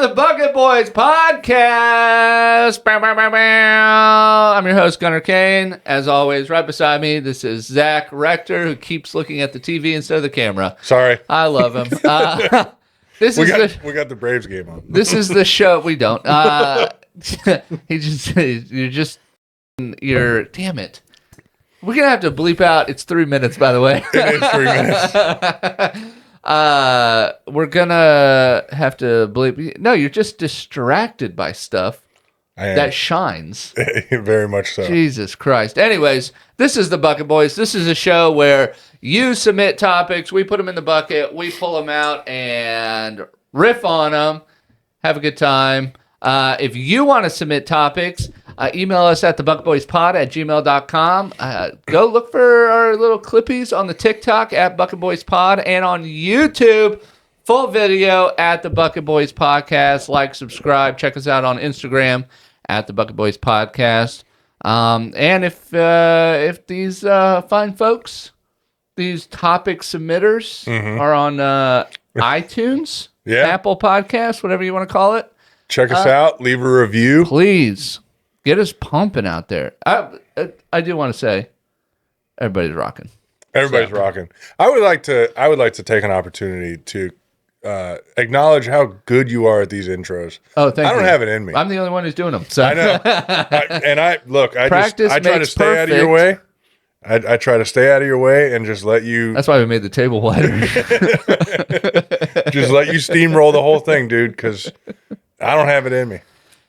the Bucket Boys podcast. Bow, bow, bow, bow. I'm your host, Gunnar Cain. As always, right beside me, this is Zak Rector, who keeps looking at the TV instead of the camera. Sorry. I love him. We got the Braves game on. This is the show. We don't. You're, damn it. We're going to have to bleep out. It's 3 minutes, by the way. It is 3 minutes. We're gonna have to bleep. No, you're just distracted by stuff that shines. Very much so. Jesus Christ. Anyways, this is the Bucket Boys. This is a show where you submit topics, we put them in the bucket, we pull them out and riff on them, have a good time. If you want to submit topics, email us at thebucketboyspod@gmail.com. Go look for our little clippies on the TikTok at Bucket Boys Pod and on YouTube, full video at the Bucket Boys Podcast. Like, subscribe, check us out on Instagram at the Bucket Boys Podcast. And if these fine folks, these topic submitters are on iTunes, Apple Podcasts, whatever you want to call it, check us out. Leave a review. Please. Get us pumping out there. I do want to say, everybody's rocking. Everybody's rocking. I would like to take an opportunity to acknowledge how good you are at these intros. Oh, thank you. I don't have it in me. I'm the only one who's doing them. So. I know. I Practice try to makes stay out of your way. I try to stay out of your way and just let you. That's why we made the table wider. Just let you steamroll the whole thing, dude. Because I don't have it in me.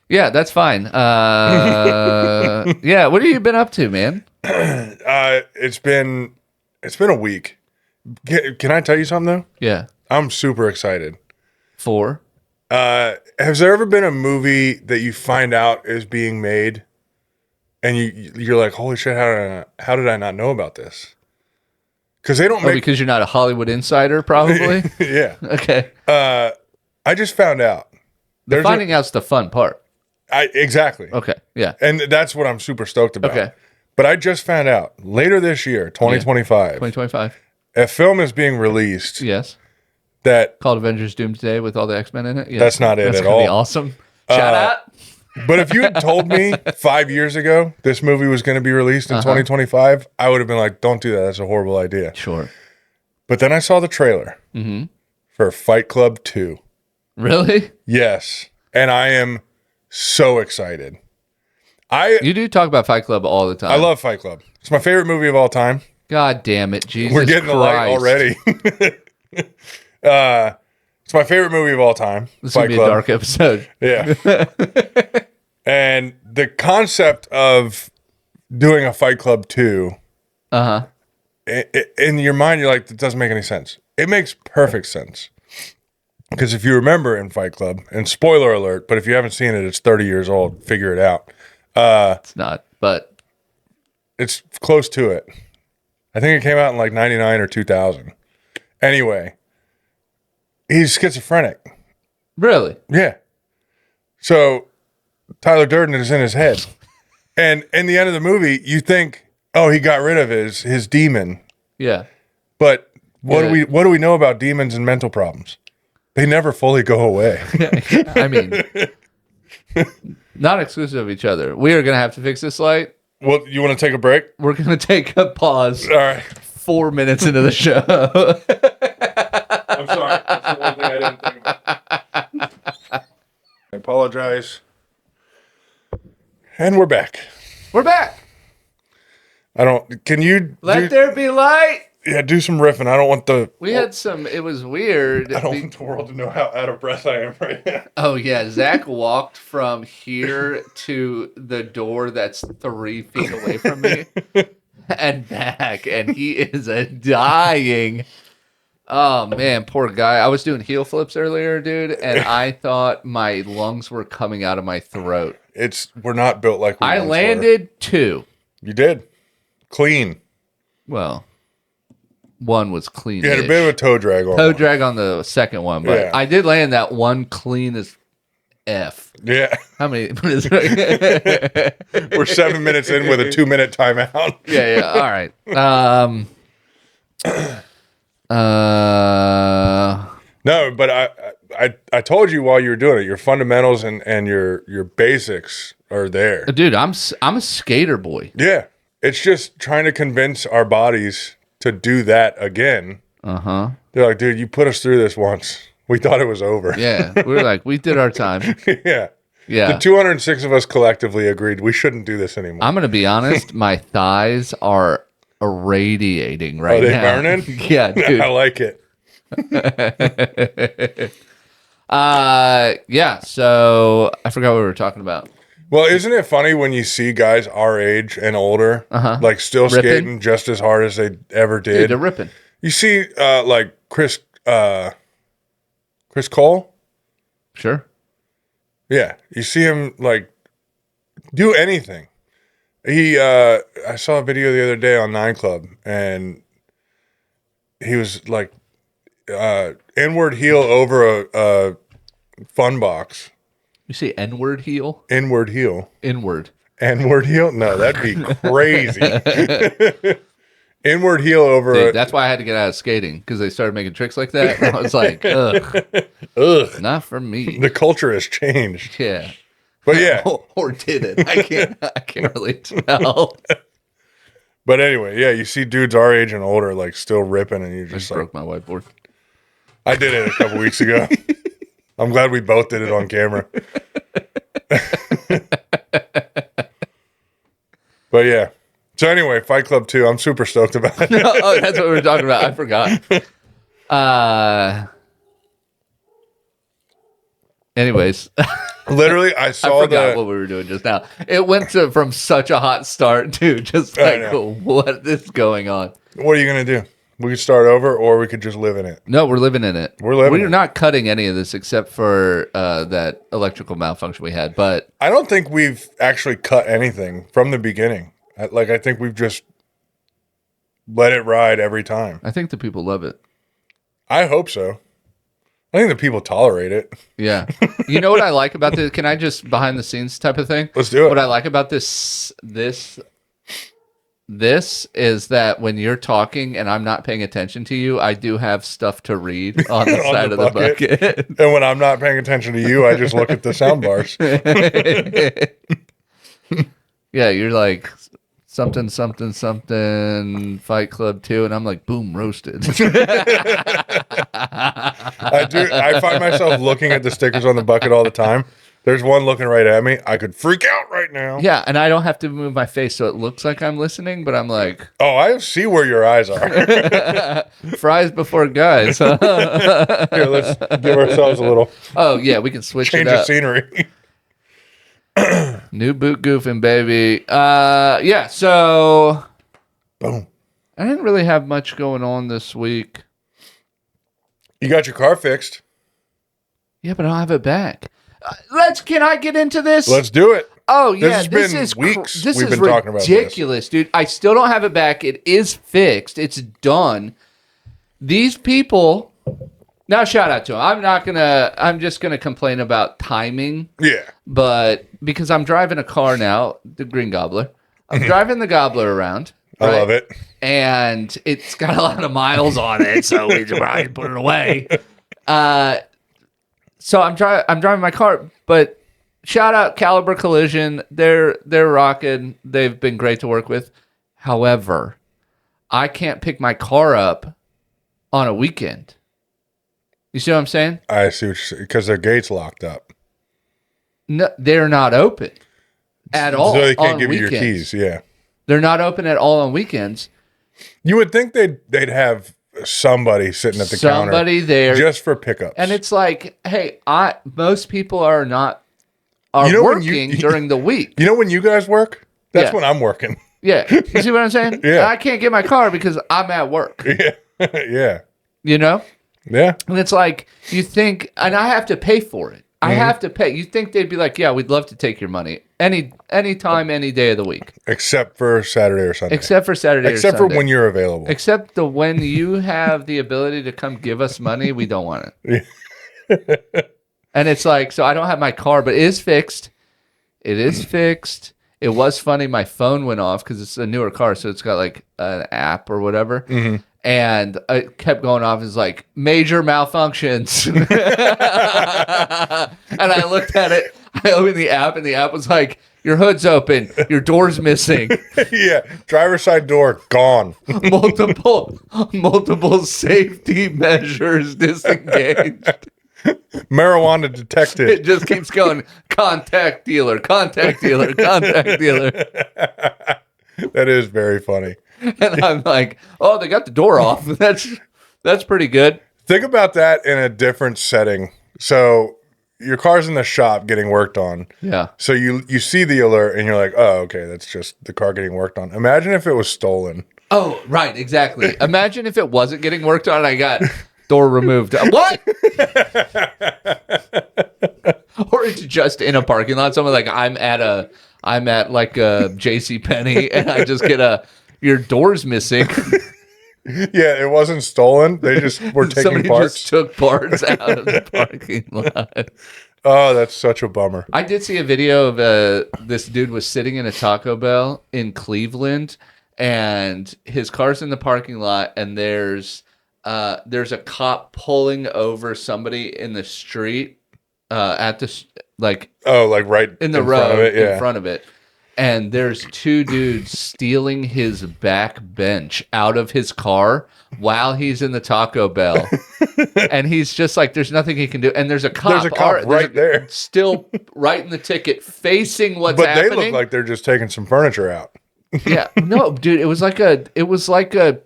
Yeah, that's fine. Yeah, what have you been up to, man? It's been a week. Can I tell you something though? Yeah. I'm super excited. For? Has there ever been a movie that you find out is being made, and you're like, holy shit, how did I not know about this? Because they don't make. Because you're not a Hollywood insider, probably. Yeah. Okay. I just found out. Finding out's the fun part. Exactly. Okay. Yeah. And that's what I'm super stoked about. Okay. But I just found out later this year, 2025. 2025. A film is being released. Yes. That called Avengers Doomsday with all the X-Men in it. Yes. That's not it that's at gonna all. Be awesome. Shout out. But if you had told me 5 years ago this movie was going to be released in 2025, I would have been like, don't do that. That's a horrible idea. Sure. But then I saw the trailer for Fight Club 2. Really? Yes. And I am so excited. You do talk about Fight Club all the time. I love Fight Club. It's my favorite movie of all time. God damn it, Jesus We're getting the light already. It's my favorite movie of all time. This is going to be a dark episode. Yeah. And the concept of doing a Fight Club 2, in your mind, you're like, that doesn't make any sense. It makes perfect sense. Because if you remember in Fight Club, and spoiler alert, but if you haven't seen it, it's 30 years old. Figure it out. It's not, but it's close to it. I think it came out in like 99 or 2000. Anyway, he's schizophrenic. Really? Yeah. So Tyler Durden is in his head. And in the end of the movie, you think, oh, he got rid of his demon. Yeah. But what do we know about demons and mental problems? They never fully go away. I mean, not exclusive of each other. We are going to have to fix this light. Well, you want to take a break? We're going to take a pause. All right. 4 minutes into the show. I'm sorry. That's the one thing I didn't think about. I apologize. And we're back. We're back. Can you... Let there be light. Yeah, do some riffing. I don't want the... It was weird. I don't want the world to know how out of breath I am right now. Oh, yeah. Zak walked from here to the door that's 3 feet away from me and back, and he is dying. Oh, man, poor guy. I was doing heel flips earlier, dude, and I thought my lungs were coming out of my throat. We're not built like we I once landed were. 2. You did. Clean. Well, one was clean. You had a bit of a toe drag on. Toe drag on the second one, but Yeah. I did land that one clean as F. Yeah. How many? We're 7 minutes in with a 2-minute timeout. Yeah. All right. No, but I told you while you were doing it, your fundamentals and your basics are there. Dude, I'm a skater boy. Yeah. It's just trying to convince our bodies to do that again. Uh-huh. They're like, dude, you put us through this once. We thought it was over. Yeah. We were like, we did our time. Yeah. Yeah. The 206 of us collectively agreed we shouldn't do this anymore. I'm going to be honest. My thighs are irradiating right now. Are they burning? Yeah, dude. I like it. Yeah. So I forgot what we were talking about. Well, isn't it funny when you see guys our age and older, like still Ripping? skating just as hard as they ever did? Dude, they're ripping. You see, like Chris Cole? Sure. Yeah, you see him like do anything. I saw a video the other day on 9 Club, and he was like inward heel over a fun box. You say N-word heel? Inward heel. Inward. N-word heel? No, that'd be crazy. Inward heel over Dude, that's why I had to get out of skating, because they started making tricks like that. And I was like, ugh, not for me. the culture has changed. Yeah. But yeah. Or did it? I can't really tell. But anyway, yeah, you see dudes our age and older like still ripping, and you I just just like, broke my whiteboard. I did it a couple weeks ago. I'm glad we both did it on camera. But yeah. So anyway, Fight Club 2, I'm super stoked about it. Oh, that's what we were talking about. I forgot. Anyways, Literally, I I saw forgot what we were doing just now. It went from such a hot start to just I like, know. what is going on? What are you going to do? We could start over, or we could just live in it. No, we're living in it. We're living We're in it. not cutting any of this except for that electrical malfunction we had. But I don't think we've actually cut anything from the beginning. I think we've just let it ride every time. I think the people love it. I hope so. I think the people tolerate it. Yeah. You know what I like about this? Can I just behind the scenes type of thing? Let's do it. What I like about this is that when you're talking and I'm not paying attention to you, I do have stuff to read on the On side the of the bucket. And when I'm not paying attention to you, I just look at the sound bars. Yeah, you're like something, Fight Club 2, and I'm like, boom, roasted. I do. I find myself looking at the stickers on the bucket all the time. There's one looking right at me. I could freak out right now. Yeah, and I don't have to move my face so it looks like I'm listening, but I'm like, Oh, I see where your eyes are. fries before guys. Here, let's give ourselves a little Oh, yeah, we can switch change it of up. scenery. New boot goofing, baby. Yeah, so Boom. I didn't really have much going on this week. You got your car fixed. Yeah, but I don't have it back. Can I get into this? Let's do it. Oh yeah, has this been is weeks this we've is been talking about this. ridiculous, dude. I still don't have it back. It is fixed. It's done. These people. Now, shout out to them. I'm just gonna complain about timing, Yeah. but because I'm driving a car now, the Green Gobbler. I'm driving the Gobbler around. I love it. And it's got a lot of miles on it, so we just probably put it away. So I'm driving my car, but shout out Caliber Collision. They're rocking. They've been great to work with. However, I can't pick my car up on a weekend. You see what I'm saying? I see what you're saying. Because their gate's locked up. No, they're not open at all. So they can't on give you your weekends. keys. Yeah. They're not open at all on weekends. You would think they'd have somebody sitting at the counter. Somebody there. Just for pickups. And it's like, hey, most people are not You know when working you- during the week. You know when you guys work? That's Yeah. when I'm working. Yeah. You see what I'm saying? Yeah. I can't get my car because I'm at work. Yeah. Yeah. You know? Yeah. And it's like, you think, and I have to pay for it. I have to pay. You think they'd be like, yeah, we'd love to take your money any time, any day of the week. Except for Saturday or Sunday. Except for Saturday Except or for Sunday. when you're available. Except when you have the ability to come give us money, we don't want it. And it's like, so I don't have my car, but it is fixed. It is fixed. It was funny. My phone went off because it's a newer car, so it's got like an app or whatever. And it kept going off as like major malfunctions. And I looked at it. I opened the app, and the app was like, your hood's open, your door's missing, Yeah, driver's side door gone. multiple safety measures disengaged. Marijuana detected. It just keeps going. Contact dealer, contact dealer, contact dealer. That is very funny. And I'm like, oh, they got the door off. That's pretty good. Think about that in a different setting. So your car's in the shop getting worked on. Yeah. So you see the alert and you're like, oh, okay, that's just the car getting worked on. Imagine if it was stolen. Oh, right, exactly. Imagine if it wasn't getting worked on and I got door removed. What? Or it's just in a parking lot. Someone like I'm at like a JCPenney and I just get your door's missing. Yeah, it wasn't stolen. They just were taking Somebody parts. just took parts out of the parking lot. Oh, that's such a bummer. I did see a video of this dude was sitting in a Taco Bell in Cleveland, and his car's in the parking lot, and there's a cop pulling over somebody in the street at the like right in the front road of it, yeah. in front of it. And there's two dudes stealing his back bench out of his car while he's in the Taco Bell. And he's just like, there's nothing he can do. And there's a cop, there. still writing the ticket, facing what's But happening. they look like they're just taking some furniture out. Yeah. No, dude, it was like a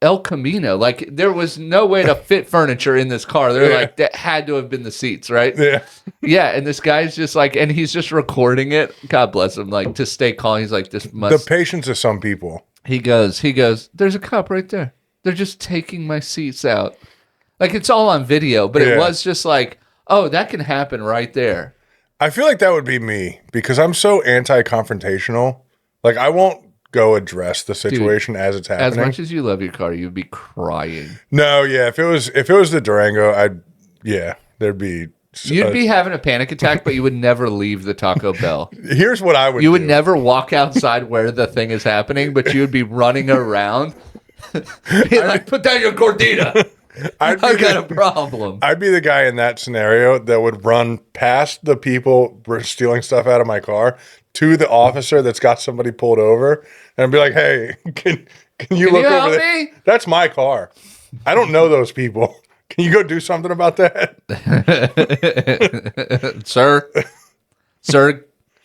El Camino. Like there was no way to fit furniture in this car. They're like, that had to have been the seats, right? Yeah. Yeah, and this guy's just like, and he's just recording it. God bless him. Like to stay calm. He's like, this must. The patience of some people. He goes. There's a cop right there. They're just taking my seats out. Like it's all on video, but it was just like, oh, that can happen right there. I feel like that would be me because I'm so anti-confrontational. Like I won't go address the situation as it's happening. As much as you love your car, you'd be crying. No, yeah. If it was the Durango, there'd be. You'd be having a panic attack, but you would never leave the Taco Bell. Here's what I would do. You would never walk outside where the thing is happening, but you would be running around. Like, put down your gordita. I've got a problem. I'd be the guy in that scenario that would run past the people stealing stuff out of my car to the officer that's got somebody pulled over and be like, hey, can you look over there? Me? That's my car. I don't know those people. Can you go do something about that? Sir,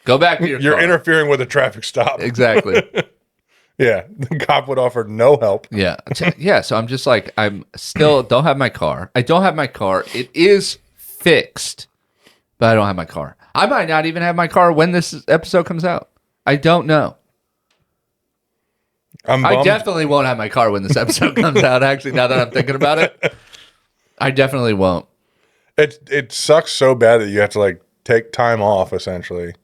go back to your car. You're interfering with a traffic stop. Exactly. Yeah, the cop would offer no help. Yeah. Yeah, so I'm just like, I'm still don't have my car. I don't have my car. It is fixed, but I don't have my car. I might not even have my car when this episode comes out. I don't know. I definitely won't have my car when this episode comes out, actually, now that I'm thinking about it. I definitely won't. It sucks so bad that you have to like take time off, essentially.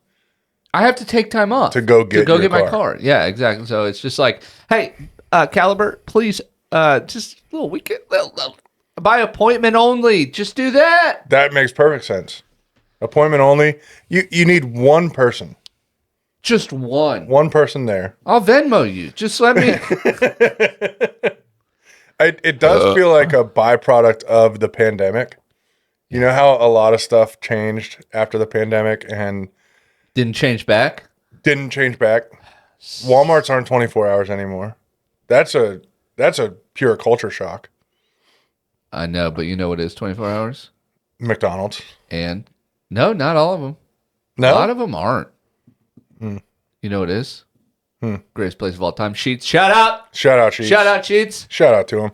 I have to take time off to go get my car. Yeah, exactly. So it's just like, hey, Caliber, please, just a little weekend, by appointment only. Just do that. That makes perfect sense. Appointment only. You need one person. Just one. One person there. I'll Venmo you. Just let me. It does feel like a byproduct of the pandemic. You know how a lot of stuff changed after the pandemic and didn't change back? Didn't change back. Walmarts aren't 24 hours anymore. That's a pure culture shock. I know, but you know what is 24 hours? McDonald's. And no, not all of them. No? A lot of them aren't. You know what it is? Greatest place of all time. Sheets. Shout out. Shout out, Sheets. Shout out, Sheets. Shout out to him.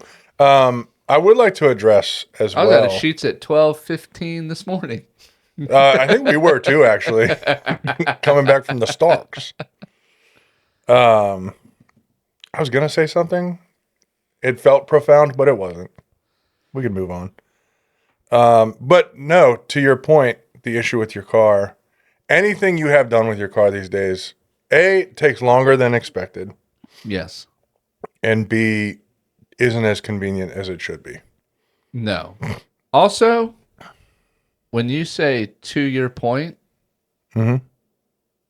I would like to address as well. I was at a Sheets at 12:15 this morning. I think we were too, actually. Coming back from the Starks. I was going to say something. It felt profound, but it wasn't. We can move on. But no, to your point, the issue with your car, anything you have done with your car these days, A, takes longer than expected. Yes. And B, isn't as convenient as it should be. No. Also, when you say to your point, and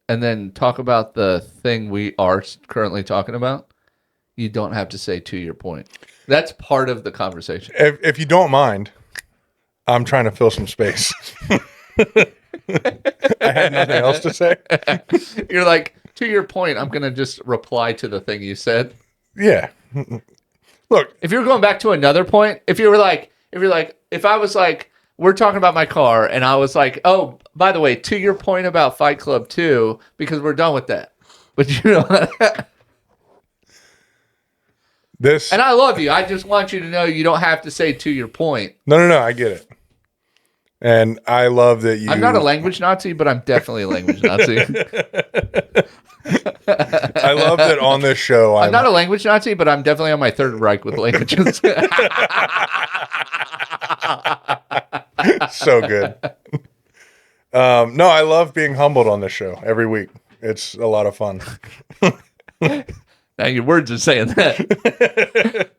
then talk about the thing we are currently talking about, you don't have to say to your point. That's part of the conversation. If you don't mind, I'm trying to fill some space. I had nothing else to say. You're like, to your point, I'm going to just reply to the thing you said. Yeah. Look, If you're going back to another point, if I was like, we're talking about my car, and I was like, oh, by the way, to your point about Fight Club 2, because we're done with that. But you know, this. and I love you. I just want you to know you don't have to say to your point. No. I get it. And I love that you. I'm not a language Nazi, but I'm definitely a language Nazi. I love that on this show. I'm not a language Nazi, but I'm definitely on my Third Reich with languages. So good. No, I love being humbled on this show every week. It's a lot of fun. Now your words are saying that.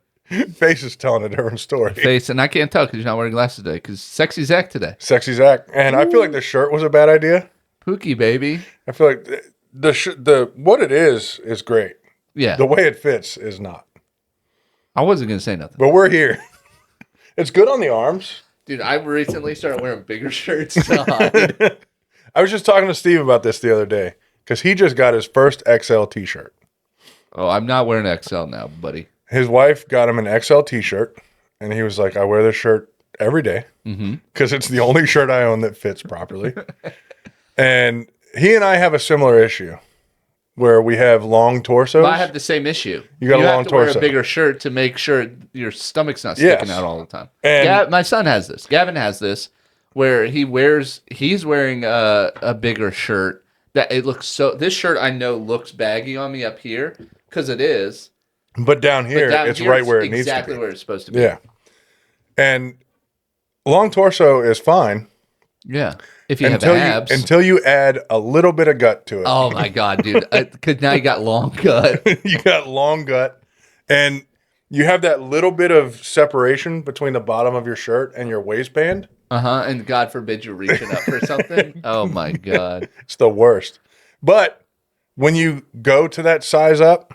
Face is telling a different story. Face, and I can't tell because you're not wearing glasses today. Because sexy Zach today. Sexy Zach. And I feel like the shirt was a bad idea. Pookie, baby. I feel like the what it is great. Yeah. The way it fits is not. I wasn't going to say nothing. But we're here. It's good on the arms. Dude, I recently started wearing bigger shirts to hide. I was just talking to Steve about this the other day because he just got his first XL t-shirt. Oh, I'm not wearing XL now, buddy. His wife got him an XL t-shirt, and he was like, I wear this shirt every day because it's the only shirt I own that fits properly. And he and I have a similar issue where we have long torsos. But I have the same issue. You got a long have to wear torso. a bigger shirt to make sure your stomach's not sticking out all the time. And my son has this. Gavin has this where he's wearing a bigger shirt that it looks so. This shirt I know looks baggy on me up here because it is. But down here, it's right where it needs to be. Exactly where it's supposed to be. Yeah. And long torso is fine. Yeah. If you have abs. Until you add a little bit of gut to it. Oh, my God, dude. Because now you got long gut. You got long gut. And you have that little bit of separation between the bottom of your shirt and your waistband. And God forbid you're reaching up for something. Oh, my God. It's the worst. But when you go to that size up,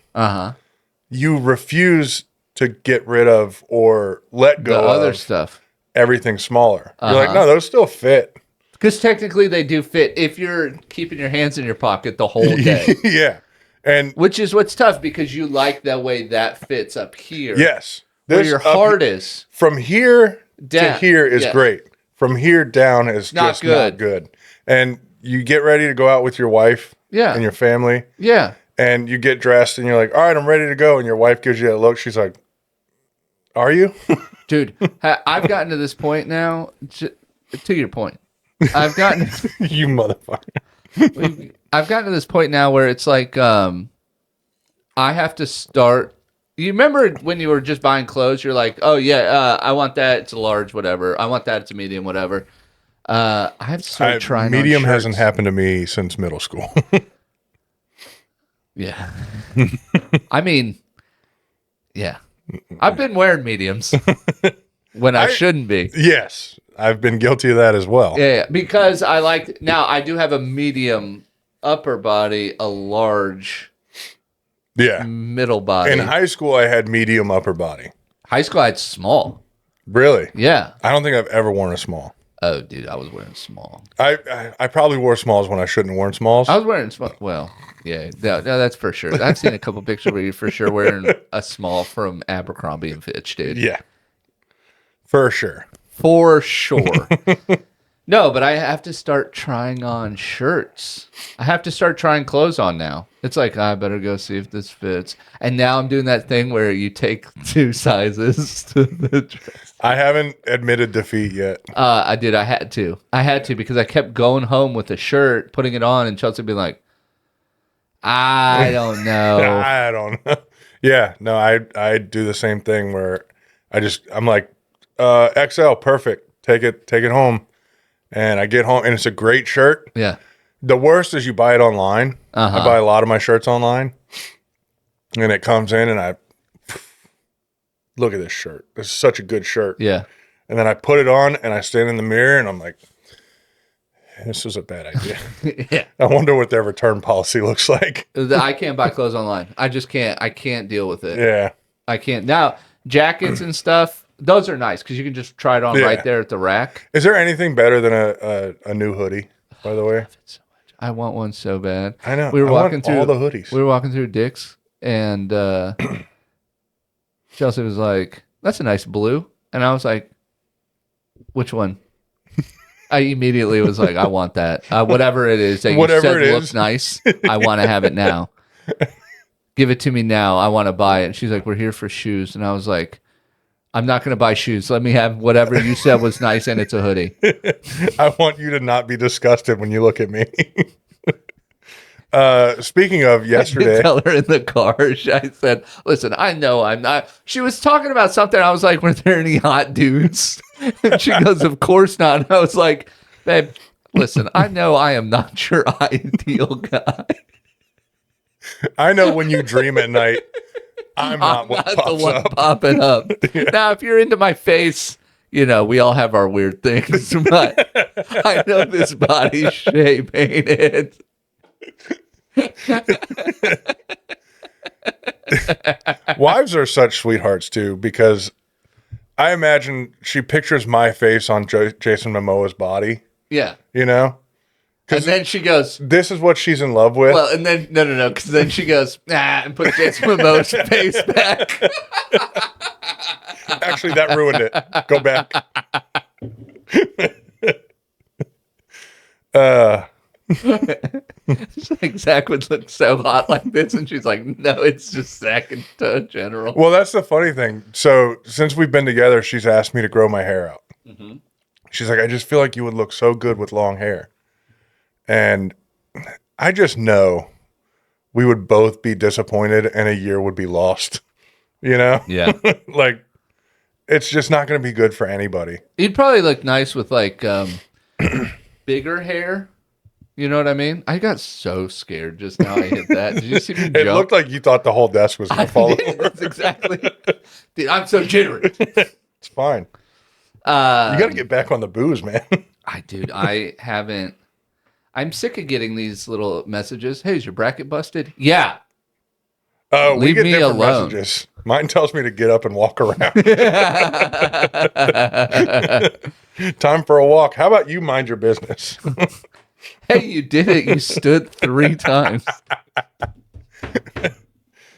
you refuse to get rid of or let go the other of stuff. Everything smaller. You're like, no, those still fit. Because technically they do fit if you're keeping your hands in your pocket the whole day. Yeah. And which is what's tough because you like the way that fits up here. Yes. Where your heart is. From here down. To here is great. From here down is just not good. And you get ready to go out with your wife and your family. Yeah. And you get dressed and you're like, all right, I'm ready to go. And your wife gives you that look. She's like, are you? Dude, I've gotten to this point now, to your point. I've gotten... You motherfucker. I've gotten to this point now where it's like I have to start... You remember when you were just buying clothes, you're like, oh, yeah, I want that. It's a large, whatever. I want that. It's a medium, whatever. I have to start trying medium on shirts. Hasn't happened to me since middle school. Yeah. I mean, yeah. I've been wearing mediums when I shouldn't be. Yes. I've been guilty of that as well. Yeah, because now I do have a medium upper body, a large middle body. In high school, I had medium upper body. High school, I had small. Really? Yeah. I don't think I've ever worn a small. Oh, dude, I was wearing small. I probably wore smalls when I shouldn't have worn smalls. I was wearing small. Well, yeah, no, that's for sure. I've seen a couple pictures where you're for sure wearing a small from Abercrombie and Fitch, dude. Yeah. For sure. For sure. No, but I have to start trying on shirts. I have to start trying clothes on now. It's like, I better go see if this fits. And now I'm doing that thing where you take 2 sizes to the dress. I haven't admitted defeat yet. I did. I had to. Because I kept going home with a shirt, putting it on, and Chelsea would be like, I don't know. I don't know. Yeah, no, I do the same thing where I'm like, XL, perfect. Take it home. And I get home, and it's a great shirt. Yeah. The worst is you buy it online. I buy a lot of my shirts online. And it comes in, and I look at this shirt. This is such a good shirt. Yeah. And then I put it on, and I stand in the mirror, and I'm like, this was a bad idea. Yeah. I wonder what their return policy looks like. I can't buy clothes online. I just can't. I can't deal with it. Yeah. I can't. Now, jackets and stuff, those are nice because you can just try it on right there at the rack. Is there anything better than a new hoodie, by the way? I want one so bad. I know. We were walking through all the hoodies. We were walking through Dick's, and Chelsea was like, "That's a nice blue," and I was like, "Which one?" I immediately was like, "I want that. Whatever it is that you said looks nice, I want to have it now. Give it to me now. I want to buy it." And she's like, "We're here for shoes," and I was like, "I'm not going to buy shoes. Let me have whatever you said was nice, and it's a hoodie." I want you to not be disgusted when you look at me. Speaking of yesterday, I tell her in the car, I said, "Listen, I know I'm not." She was talking about something. I was like, "Were there any hot dudes?" And she goes, "Of course not." And I was like, "Babe, listen, I know I am not your ideal guy. I know when you dream at night, I'm not the one up. popping up." Yeah. Now, if you're into my face, you know, we all have our weird things, but I know this body shape ain't it. Wives are such sweethearts too, because I imagine she pictures my face on Jason Momoa's body. Yeah. You know? And then she goes, "This is what she's in love with." Well, and then, no, because then she goes, and puts Jason Momoa's face back. Actually, that ruined it. Go back. It's like Zak would look so hot like this, and she's like, "No, it's just Zak in general." Well, that's the funny thing. So since we've been together, she's asked me to grow my hair out. Mm-hmm. She's like, "I just feel like you would look so good with long hair." And I just know we would both be disappointed and a year would be lost. You know? Yeah. Like, it's just not going to be good for anybody. You'd probably look nice with like bigger hair. You know what I mean? I got so scared just now I hit that. Did you see me jump? It looked like you thought the whole desk was going to fall over. That's exactly. Dude, I'm so jittery. It's fine. You got to get back on the booze, man. I haven't. I'm sick of getting these little messages. "Hey, is your bracket busted?" Yeah. Oh, we Leave get me different alone. messages. Mine tells me to get up and walk around. Time for a walk. How about you mind your business? Hey, you did it. You stood 3 times.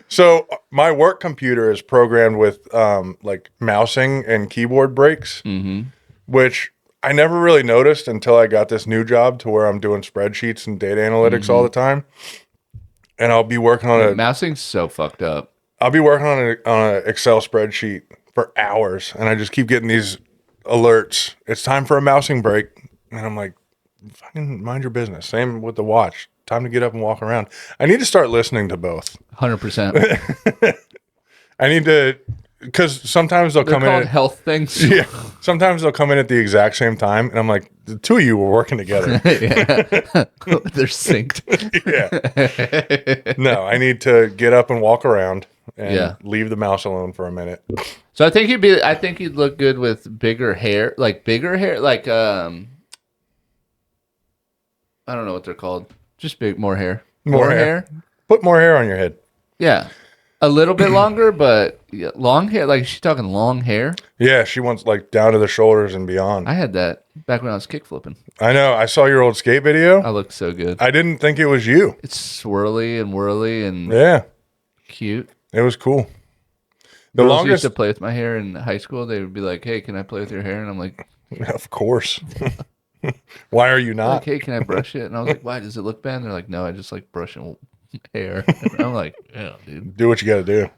So my work computer is programmed with like mousing and keyboard breaks, which I never really noticed until I got this new job to where I'm doing spreadsheets and data analytics all the time. And I'll be working on Mousing's so fucked up. I'll be working on an Excel spreadsheet for hours, and I just keep getting these alerts. It's time for a mousing break, and I'm like, fucking mind your business. Same with the watch. Time to get up and walk around. I need to start listening to both. 100%. I need to, because sometimes they'll come in at health things. Yeah, sometimes they'll come in at the exact same time, and I'm like, the two of you were working together. They're synced. Yeah. No, I need to get up and walk around and leave the mouse alone for a minute. So I think you'd look good with bigger hair, like I don't know what they're called. Just more hair. More hair. Put more hair on your head. Yeah. A little bit longer, but long hair. Like, she's talking long hair. Yeah, she wants like down to the shoulders and beyond. I had that back when I was kick flipping. I know. I saw your old skate video. I looked so good. I didn't think it was you. It's swirly and whirly and cute. It was cool. The longest used to play with my hair in high school. They would be like, "Hey, can I play with your hair?" And I'm like, "Of course." Why are you not? Like, "Hey, can I brush it?" And I was like, "Why? Does it look bad?" And they're like, "No, I just like brushing hair." And I'm like, "Yeah, dude. Do what you got to do."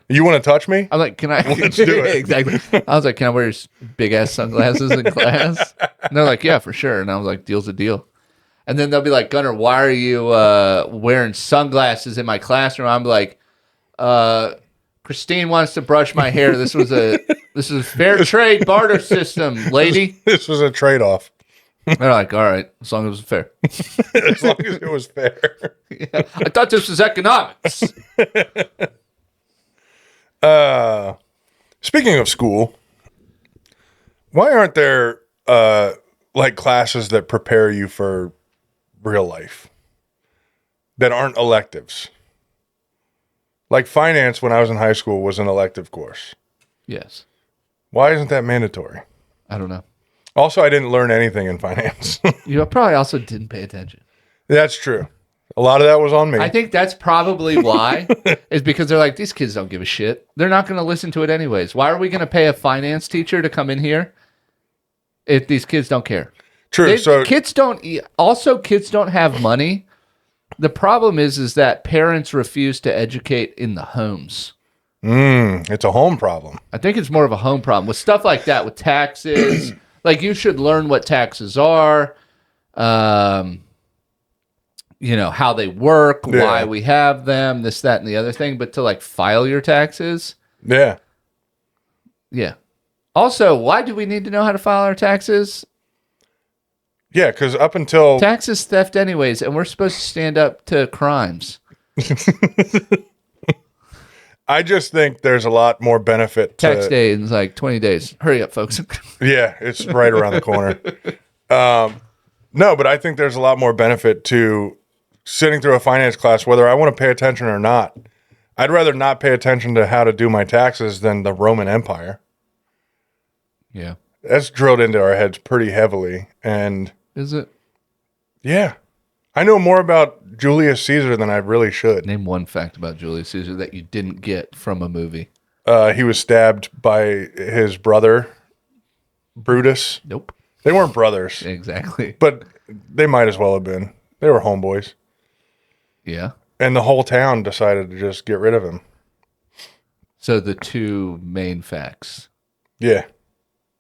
You want to touch me? I'm like, "Can I?" Let's do it. Exactly. I was like, "Can I wear your big ass sunglasses in class?" And they're like, "Yeah, for sure." And I was like, "Deal's a deal." And then they'll be like, "Gunnar, why are you wearing sunglasses in my classroom?" I'm like, "Christine wants to brush my hair. This is a fair trade barter system, lady." This was a trade-off. They're like, "All right, as long as it was fair." As long as it was fair. Yeah, I thought this was economics. Speaking of school, why aren't there like classes that prepare you for real life that aren't electives. Like finance when I was in high school was an elective course. Yes. Why isn't that mandatory? I don't know. Also, I didn't learn anything in finance. You probably also didn't pay attention. That's true. A lot of that was on me. I think that's probably why, is because they're like, these kids don't give a shit. They're not going to listen to it anyways. Why are we going to pay a finance teacher to come in here if these kids don't care? True. So kids don't have money. The problem is that parents refuse to educate in the homes. it's a home problem. I think it's more of a home problem with stuff like that, with taxes. Like you should learn what taxes are, you know, how they work, why we have them, this, that, and the other thing. But to like file your taxes. Yeah. Yeah. Also, why do we need to know how to file our taxes? Yeah, because up until... Tax is theft anyways, and we're supposed to stand up to crimes. I just think there's a lot more benefit to... Tax day in like 20 days. Hurry up, folks. Yeah, it's right around the corner. No, but I think there's a lot more benefit to sitting through a finance class, whether I want to pay attention or not. I'd rather not pay attention to how to do my taxes than the Roman Empire. Yeah. That's drilled into our heads pretty heavily. And Is it? yeah, I know more about Julius Caesar than I really should. Name one fact about Julius Caesar that you didn't get from a movie. He was stabbed by his brother, Brutus. Nope. They weren't brothers, Exactly. but they might as well have been. They were homeboys. Yeah. And the whole town decided to just get rid of him. So the two main facts. Yeah.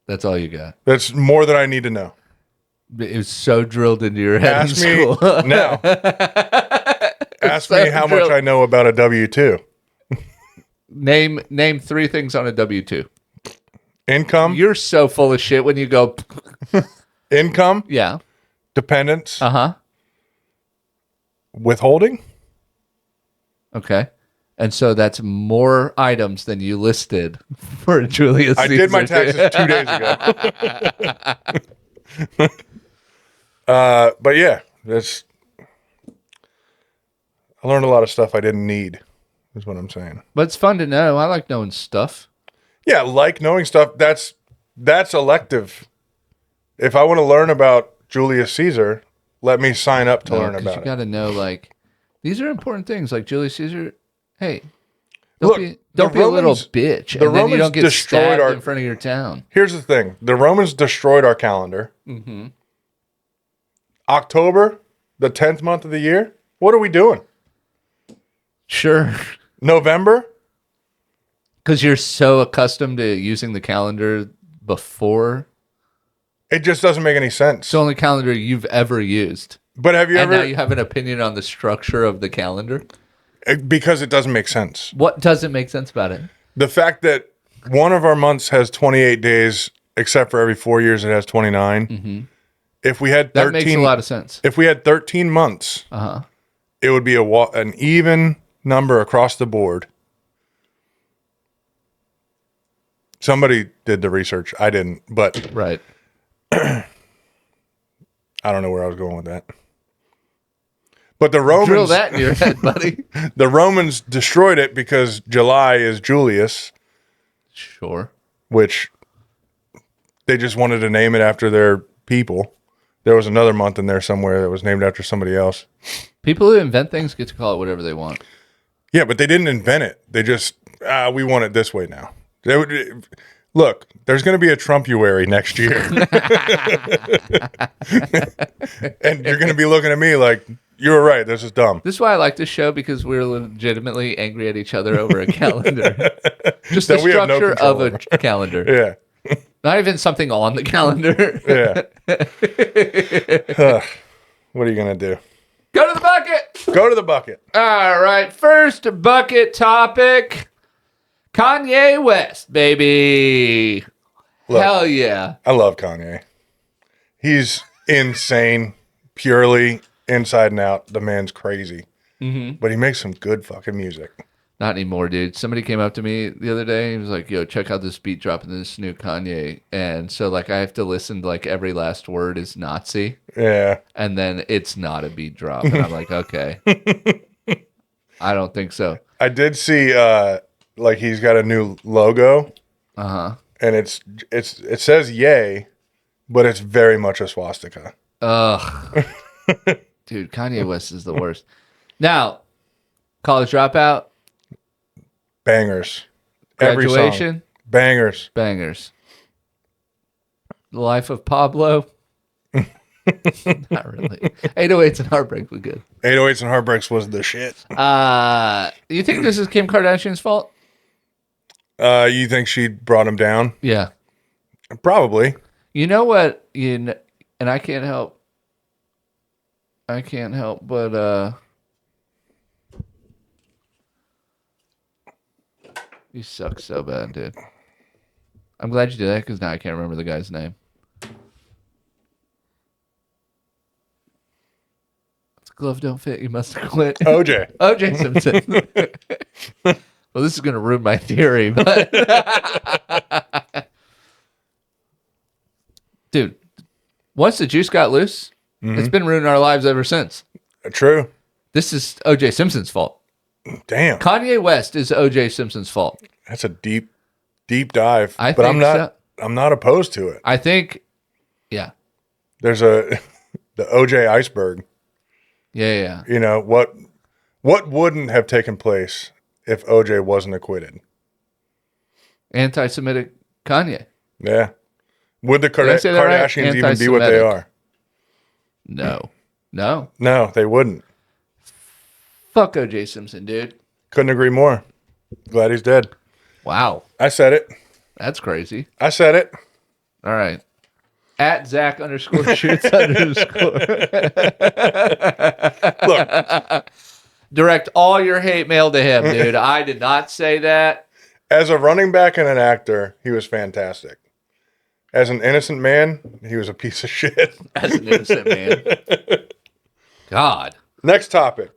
That's all you got. That's more than I need to know. It was so drilled into your head Ask in me school. now. Ask me how much I know about a W-2. Name three things on a W-2. Income. You're so full of shit when you go. Income. Yeah. Dependents. Uh-huh. Withholding. Okay. And so that's more items than you listed for Julius Caesar. I did my taxes 2 days ago. But yeah, I learned a lot of stuff I didn't need, is what I'm saying. But it's fun to know. I like knowing stuff. Yeah, like knowing stuff, that's elective. If I want to learn about Julius Caesar, let me sign up to learn about You it. got to know, like, these are important things. Like Julius Caesar, hey, Look, don't be a little bitch. the And then you Romans don't get destroyed stabbed in front of your town. Here's the thing. The Romans destroyed our calendar. Mm-hmm. October, the 10th month of the year, what are we doing? Sure. November? Because you're so accustomed to using the calendar before. It just doesn't make any sense. It's the only calendar you've ever used. But have you And now ever... you have an opinion on the structure of the calendar? Because it doesn't make sense. What doesn't make sense about it? The fact that one of our months has 28 days, except for every 4 years it has 29. Mm-hmm. If we had 13... That makes a lot of sense. If we had 13 months, it would be an even number across the board. Somebody did the research. I didn't, but... Right. I don't know where I was going with that. But the Romans... Drill that in your head, buddy. The Romans destroyed it because July is Julius. Sure. Which they just wanted to name it after their people. There was another month in there somewhere that was named after somebody else. People who invent things get to call it whatever they want. Yeah, but they didn't invent it. They just, we want it this way now. They would... Look, there's going to be a Trumpuary next year. And you're going to be looking at me like, you were right, this is dumb. This is why I like this show, because we're legitimately angry at each other over a calendar. Just the That we have no structure control of a calendar. Yeah. Not even something on the calendar. Yeah. What are you going to do? Go to the bucket. Go to the bucket. All right. First bucket topic. Kanye West, baby. Look, Hell yeah. I love Kanye. He's insane, purely inside and out. The man's crazy. Mm-hmm. But he makes some good fucking music. Not anymore, dude. Somebody came up to me the other day. He was like, "Yo, check out this beat drop in this new Kanye." And so, like, I have to listen to like every last word is Nazi, Yeah. and then it's not a beat drop, and I'm like, okay, I don't think so. I did see like he's got a new logo, and it says "Yay," but it's very much a swastika. Ugh, dude, Kanye West is the worst. Now, College Dropout, Bangers. Every song. Graduation, Bangers. bangers. The Life of Pablo. Not really. 808s and Heartbreak was good. 808s and Heartbreaks was the shit. You think this is Kim Kardashian's fault? You think she brought him down? Yeah. Probably. You know what? And I can't help but you suck so bad, dude. I'm glad you did that because now I can't remember the guy's name. If the glove don't fit, you must have quit. OJ. OJ Simpson. Well, this is going to ruin my theory, but dude, once the juice got loose, it's been ruining our lives ever since. True. This is OJ Simpson's fault. Damn. Kanye West is OJ Simpson's fault. That's a deep dive. I but think I'm not opposed to it. I think, yeah. There's the OJ iceberg. Yeah. You know, what wouldn't have taken place if OJ wasn't acquitted? Anti-Semitic Kanye. Yeah. Would the Did I say that right? Kardashians even be what they are? No. No, they wouldn't. Fuck OJ Simpson, dude. Couldn't agree more. Glad he's dead. Wow. I said it. That's crazy. I said it. All right. At Zak _shoots _ Look, direct all your hate mail to him, dude. I did not say that. as a running back and an actor, he was fantastic. As an innocent man, he was a piece of shit. As an innocent man. God. Next topic.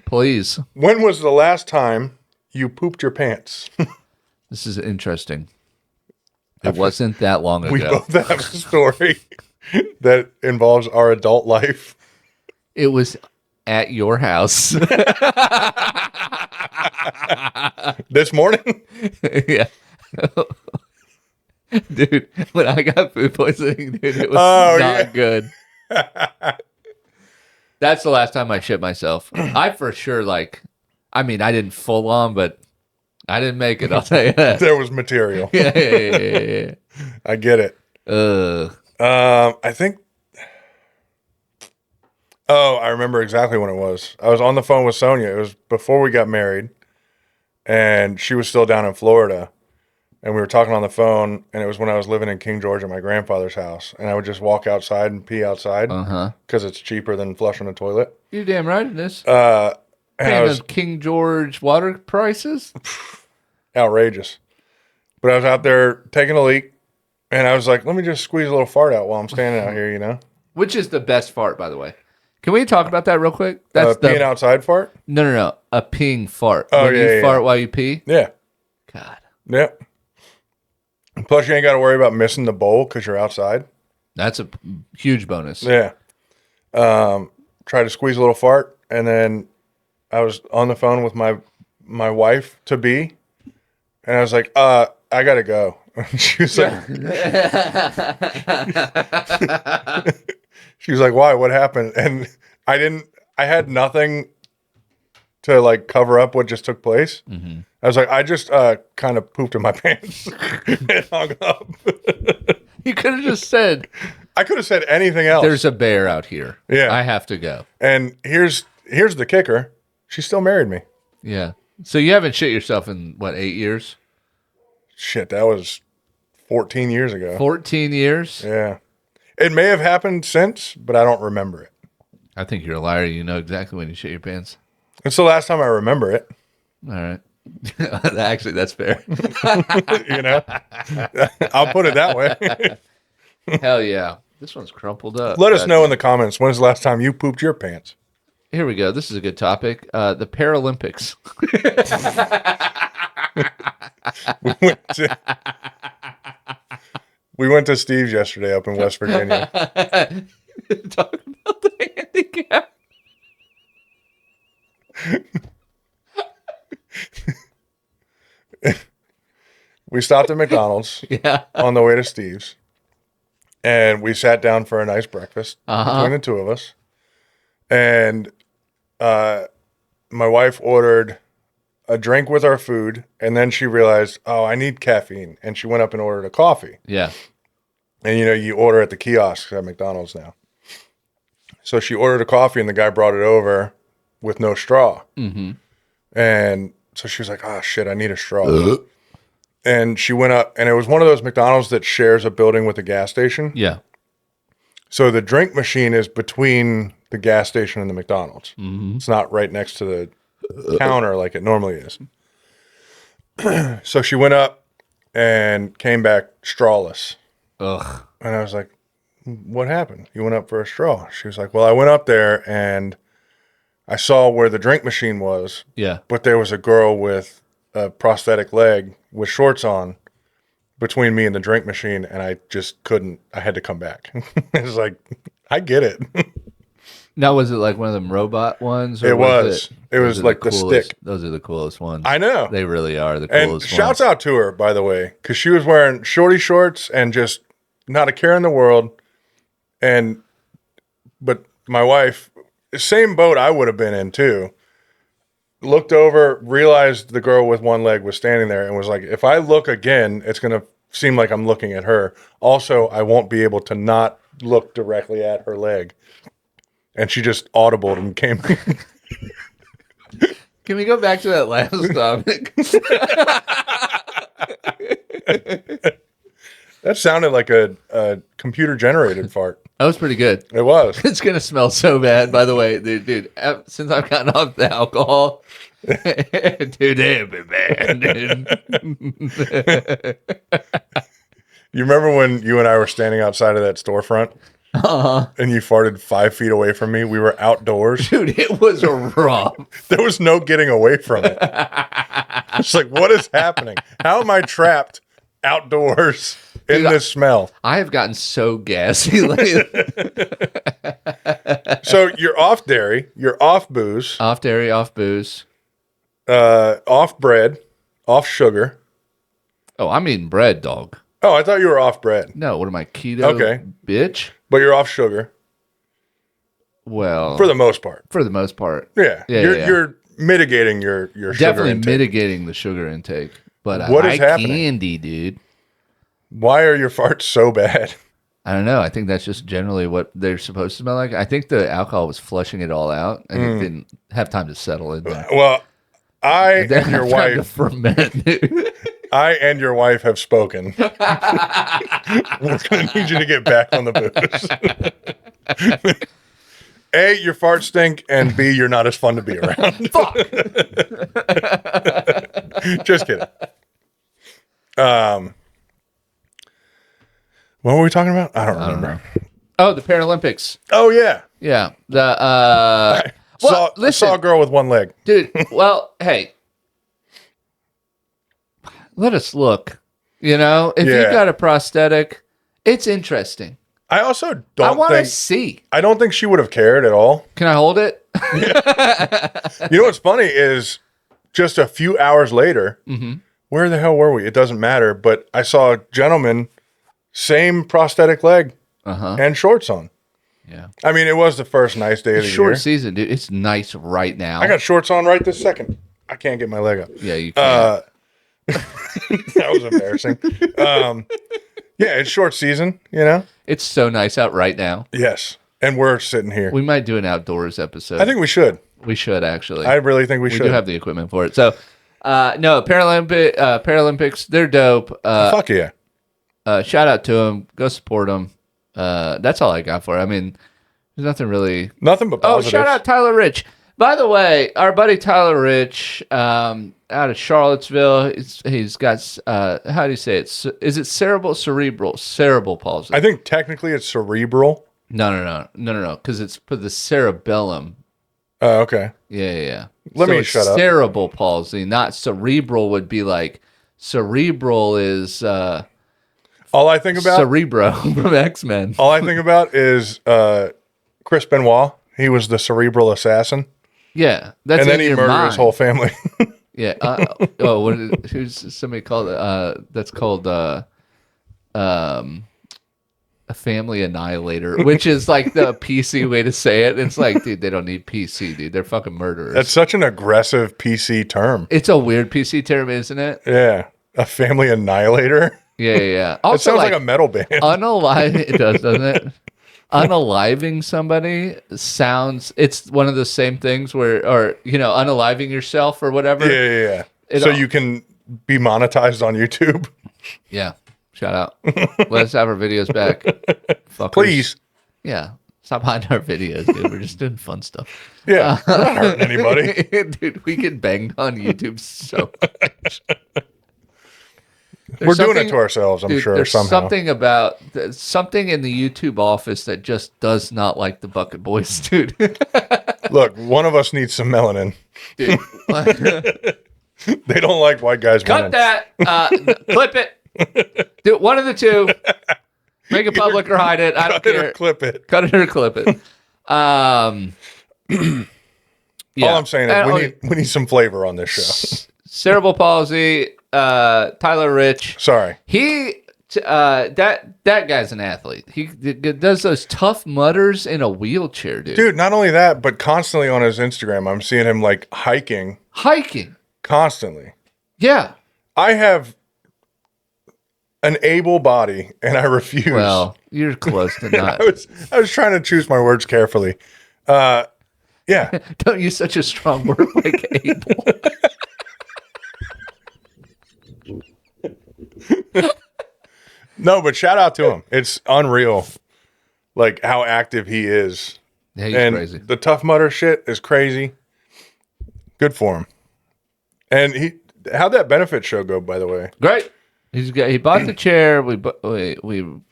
Please. When was the last time you pooped your pants? This is interesting. It wasn't that long ago. We both have a story that involves our adult life. It was at your house. This morning? Yeah. Dude, when I got food poisoning, dude, it was not good. That's the last time I shit myself. I for sure, I didn't full on, but I didn't make it, I'll tell you that. There was material. Yeah. I get it. I think... Oh, I remember exactly when it was. I was on the phone with Sonia. It was before we got married, and she was still down in Florida. And we were talking on the phone, and it was when I was living in King George at my grandfather's house. And I would just walk outside and pee outside because it's cheaper than flushing a toilet. You're damn right in this. And Paying those King George water prices? Outrageous. But I was out there taking a leak, and I was like, let me just squeeze a little fart out while I'm standing out here, you know? Which is the best fart, by the way. Can we talk about that real quick? That's Peeing outside fart? No. A peeing fart. Oh, when you fart while you pee? Yeah. God. Yep. Plus, you ain't got to worry about missing the bowl because you're outside. That's a huge bonus. Yeah. Try to squeeze a little fart, and then I was on the phone with my wife to be, and I was like, I got to go. She was like, she was like, why? What happened? And I had nothing to cover up what just took place. Mm-hmm. I was like, I just kind of pooped in my pants and hung up. You could have just said, I could have said anything else. there's a bear out here. Yeah. I have to go. And here's the kicker. She still married me. Yeah. So you haven't shit yourself in, 8 years? Shit, that was 14 years ago. 14 years? Yeah. It may have happened since, but I don't remember it. I think you're a liar. You know exactly when you shit your pants. It's the last time I remember it. All right. Actually, that's fair. You know? I'll put it that way. Hell yeah. This one's crumpled up. Let us know in the comments, when's the last time you pooped your pants? Here we go. This is a good topic. The Paralympics. We went to Steve's yesterday up in West Virginia. Talk about the handicap. We stopped at McDonald's Yeah. on the way to Steve's, and we sat down for a nice breakfast between the two of us. And my wife ordered a drink with our food, and then she realized, oh, I need caffeine, and she went up and ordered a coffee. Yeah. And you order at the kiosks at McDonald's now. So she ordered a coffee, and the guy brought it over with no straw. Mm-hmm. And so she was like, oh, shit, I need a straw. And she went up, and it was one of those McDonald's that shares a building with a gas station. Yeah. So the drink machine is between the gas station and the McDonald's. Mm-hmm. It's not right next to the counter like it normally is. So she went up and came back strawless. Ugh. And I was like, what happened? You went up for a straw. She was like, well, I went up there and I saw where the drink machine was. Yeah. But there was a girl with a prosthetic leg with shorts on between me and the drink machine, and I just couldn't. I had to come back. It was like, I get it. Now, was it like one of them robot ones? Or It was. It was like the stick. Those are the coolest ones. I know. They really are the And coolest shouts ones. out to her, by the way, because she was wearing shorty shorts and just not a care in the world. But my wife, same boat I would have been in too, looked over, realized the girl with one leg was standing there, and was like, if I look again, it's going to seem like I'm looking at her. Also, I won't be able to not look directly at her leg. And she just audibled and came. Can we go back to that last topic? That sounded like a computer generated fart. That was pretty good. It was. It's going to smell so bad, by the way. Dude, since I've gotten off the alcohol, dude, they have been bad, dude. You remember when you and I were standing outside of that storefront? And you farted 5 feet away from me? We were outdoors. Dude, it was rough. There was no getting away from it. It's like, what is happening? How am I trapped outdoors in this smell? I have gotten so gassy lately. So you're off dairy, you're off booze, Off dairy, off booze. off bread, off sugar. Oh, I'm eating bread, dog. Oh, I thought you were off bread. No, what am I, keto? Okay. Bitch? But you're off sugar Well, for the most part. for the most part. Yeah. You're mitigating your sugar Definitely intake. mitigating the sugar intake. But What I is like happening? candy, dude. Why are your farts so bad? I don't know. I think that's just generally what they're supposed to smell like. I think the alcohol was flushing it all out, and it didn't have time to settle in there. Well, I It didn't and your have time to wife ferment, dude. I and your wife have spoken. We're going to need you to get back on the booze. A, your farts stink, and B, you're not as fun to be around. Fuck. Just kidding. What were we talking about? I don't remember. Oh, the Paralympics. Oh, yeah. Yeah. The I saw a girl with one leg. dude. Well, hey, let us look. You know, if you Yeah. got a prosthetic, it's interesting. I also I don't want to think see. I don't think she would have cared at all. Can I hold it? You know what's funny is just a few hours later, where the hell were we? It doesn't matter. But I saw a gentleman, same prosthetic leg and shorts on. Yeah. I mean, it was the first nice day of the Short year. season, dude. It's nice right now. I got shorts on right this second. I can't get my leg up. Yeah, you can. That was embarrassing. Yeah, it's short season, you know? It's so nice out right now. Yes. And we're sitting here. We might do an outdoors episode. I think we should. we should actually. I really think we we should. do have the equipment for it. So, no, Paralympics, they're dope. Fuck yeah. Shout out to them. Go support them. That's all I got for it. I mean, there's nothing really. Nothing but Oh, positives. shout out Tyler Rich. By the way, our buddy Tyler Rich, out of Charlottesville, he's got, how do you say it? Is it cerebral palsy? I think technically it's cerebral. No, because it's for the cerebellum. Oh, okay. Yeah. Let me it's shut up. cerebral palsy, not cerebral. Would be like cerebral is All I think about Cerebro from X-Men. All I think about is Chris Benoit. He was the cerebral assassin. Yeah, that's And then in he your murdered mind. his whole family. Yeah. Who's somebody called that's called a family annihilator, which is like the PC way to say it. It's like, dude, they don't need PC, dude. They're fucking murderers. That's such an aggressive PC term. It's a weird PC term, isn't it? Yeah. A family annihilator. Yeah. It Also, sounds like a metal band. It does, doesn't it? Unaliving somebody sounds, it's one of the same things where, or, unaliving yourself or whatever. Yeah. So you can be monetized on YouTube. Yeah. Shout out. Let us have our videos back. Fuckers. Please. Yeah. Stop hiding our videos, dude. We're just doing fun stuff. Yeah. We're not hurting anybody. Dude, we get banged on YouTube so much. We're doing it to ourselves, I'm sure, there's somehow. Something in the YouTube office that just does not like the Bucket Boys, dude. Look, one of us needs some melanin. Dude. They don't like white guys Cut winning. that. Clip it. Do one of the two. Make it public or hide it. I don't care. Clip it. Cut it or clip it. All I'm saying is we need some flavor on this show. Cerebral palsy. Tyler Rich. Sorry. That guy's an athlete. He does those tough mutters in a wheelchair, dude. Dude, not only that, but constantly on his Instagram, I'm seeing him like hiking. Constantly. Yeah. I have an able body, and I refuse. Well, you're close to not. I was trying to choose my words carefully. Yeah. Don't use such a strong word like able. No, but shout out to him. It's unreal, like how active he is. Yeah, he's crazy. The Tough Mudder shit is crazy. Good for him. And how'd that benefit show go, by the way? Great. He bought the chair. We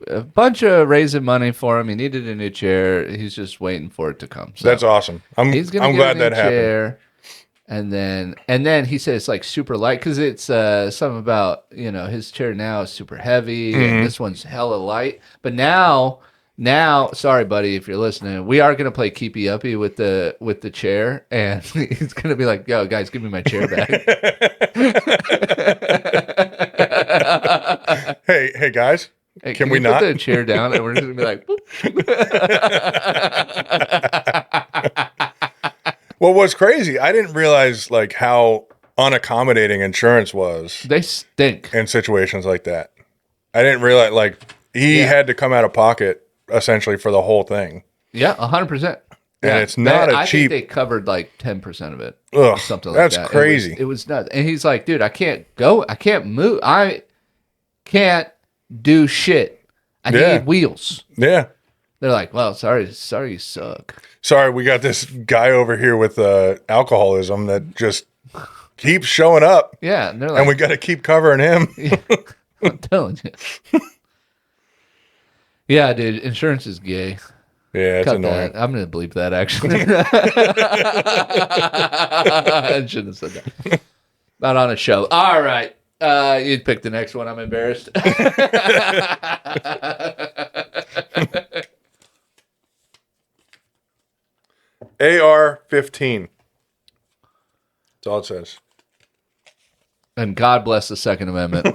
a bunch of raising money for him. He needed a new chair. He's just waiting for it to come. So that's awesome. I'm glad that happened. And then he said it's like super light because it's something about his chair now is super heavy and this one's hella light. But now, sorry buddy, if you're listening, we are gonna play keepy uppy with the chair, and he's gonna be like, "Yo, guys, give me my chair back." Hey guys, can we not put the chair down? And we're just gonna be like, boop. Well, what's crazy, I didn't realize like how unaccommodating insurance was. They stink in situations like that. I didn't realize like he had to come out of pocket essentially for the whole thing. Yeah, 100%. And it's not I cheap. think they covered like 10% of it. Ugh, something like that. That's crazy. It was nuts. And he's like, dude, I can't go. I can't move. I can't do shit. I need wheels. Yeah. They're like, well, sorry, you suck. Sorry, we got this guy over here with alcoholism that just keeps showing up. Yeah. And they're like, and we got to keep covering him. Yeah, I'm telling you. Yeah, dude, insurance is gay. Yeah, it's Cut annoying. that. I'm going to bleep that, actually. I shouldn't have said that. Not on a show. All right. You'd pick the next one. I'm embarrassed. AR-15. That's all it says. And God bless the Second Amendment.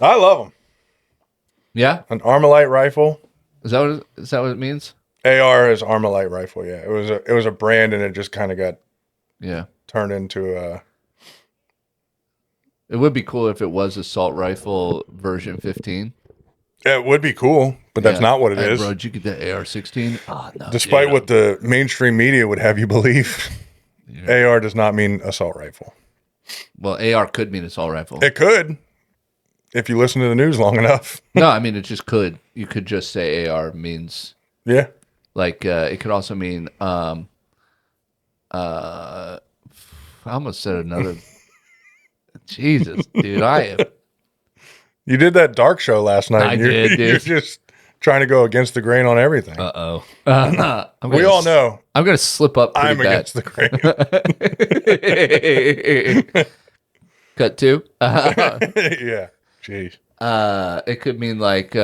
I love them. Yeah? An Armalite rifle. Is that what it means? AR is Armalite rifle, yeah. It was a brand, and it just kind of got turned into It would be cool if it was assault rifle version 15. It would be cool, but that's not what it is. Bro, did you get the AR-16? Oh, no. Despite what the mainstream media would have you believe, AR does not mean assault rifle. Well, AR could mean assault rifle. It could, if you listen to the news long enough. No, I mean, it just could. You could just say AR means... Yeah. Like, it could also mean... I almost said another... Jesus, dude, I am... You did that dark show last night. I did, dude. You're just trying to go against the grain on everything. Uh-oh. We all know I'm going to slip up pretty I'm bad. against the grain. Cut two. Yeah. Jeez. It could mean like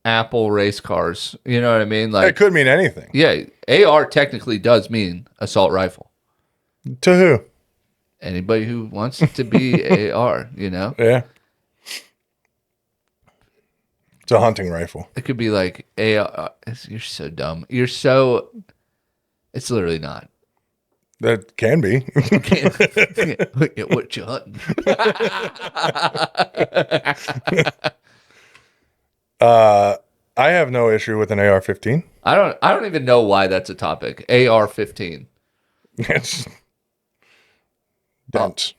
Apple race cars. You know what I mean? Like It could mean anything. yeah, AR technically does mean assault rifle. To who? Anybody who wants to be AR, you know? Yeah. It's a hunting rifle. It could be like AR. You're so dumb. You're so. It's literally not. That can be. You can't look at what you're hunting. I have no issue with an AR-15. I don't even know why that's a topic. AR-15. It's dense.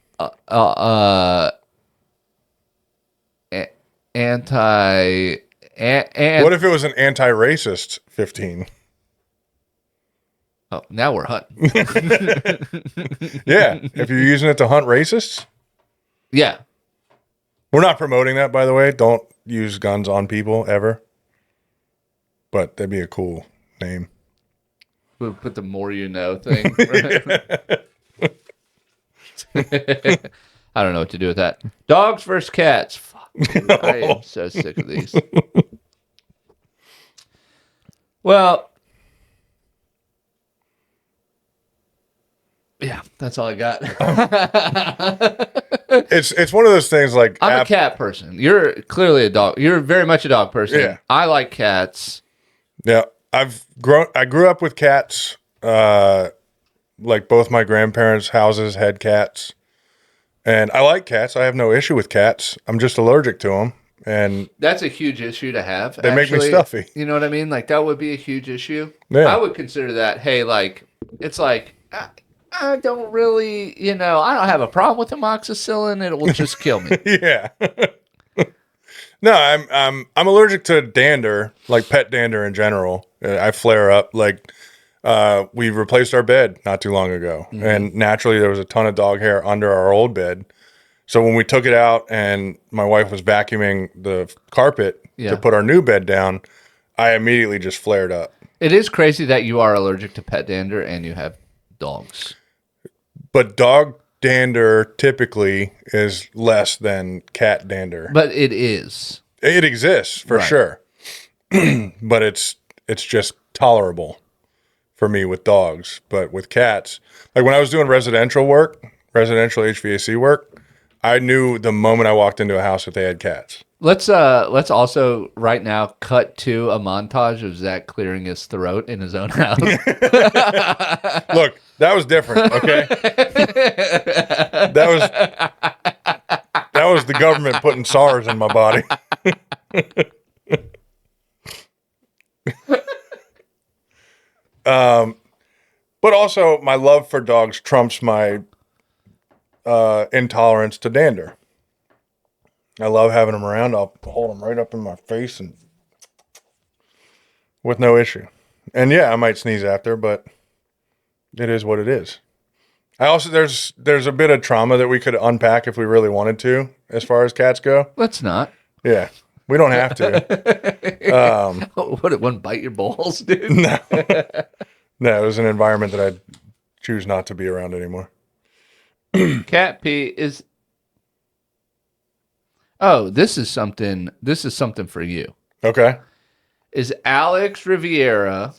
Anti. What if it was an anti-racist 15? Oh, now we're hunting. Yeah, if you're using it to hunt racists. Yeah. We're not promoting that, by the way. Don't use guns on people ever. But that'd be a cool name. We'll put the more you know thing. I don't know what to do with that. Dogs versus cats. Fuck, dude, I am so sick of these. Well, yeah, that's all I got. It's one of those things like I'm a cat person. You're clearly a dog. You're very much a dog person. Yeah. I like cats. Yeah, I grew up with cats. Like both my grandparents' houses had cats, and I like cats. I have no issue with cats. I'm just allergic to them, and That's a huge issue to have. they make me stuffy. You know what I mean? Like that would be a huge issue. Yeah. I would consider that. Hey, like it's like I don't really, I don't have a problem with amoxicillin. It will just kill me. Yeah. No, I'm allergic to dander, like pet dander in general. I flare up. Like we replaced our bed not too long ago, and naturally there was a ton of dog hair under our old bed. So when we took it out and my wife was vacuuming the carpet to put our new bed down, I immediately just flared up. It is crazy that you are allergic to pet dander and you have dogs. But dog dander typically is less than cat dander. But it is. It exists for sure. But it's just tolerable for me with dogs. But with cats, like when I was doing residential HVAC work, I knew the moment I walked into a house that they had cats. Let's also right now cut to a montage of Zak clearing his throat in his own house. Look, that was different, okay? That was the government putting SARS in my body. But also my love for dogs trumps my intolerance to dander. I love having them around. I'll hold them right up in my face and with no issue. And yeah, I might sneeze after, but it is what it is. I also there's a bit of trauma that we could unpack if we really wanted to, as far as cats go. Let's not. Yeah, we don't have to. What, it wouldn't bite your balls, dude? No, it was an environment that I'd choose not to be around anymore. Cat pee is. Oh, this is something for you. Okay. Is Alex Riviera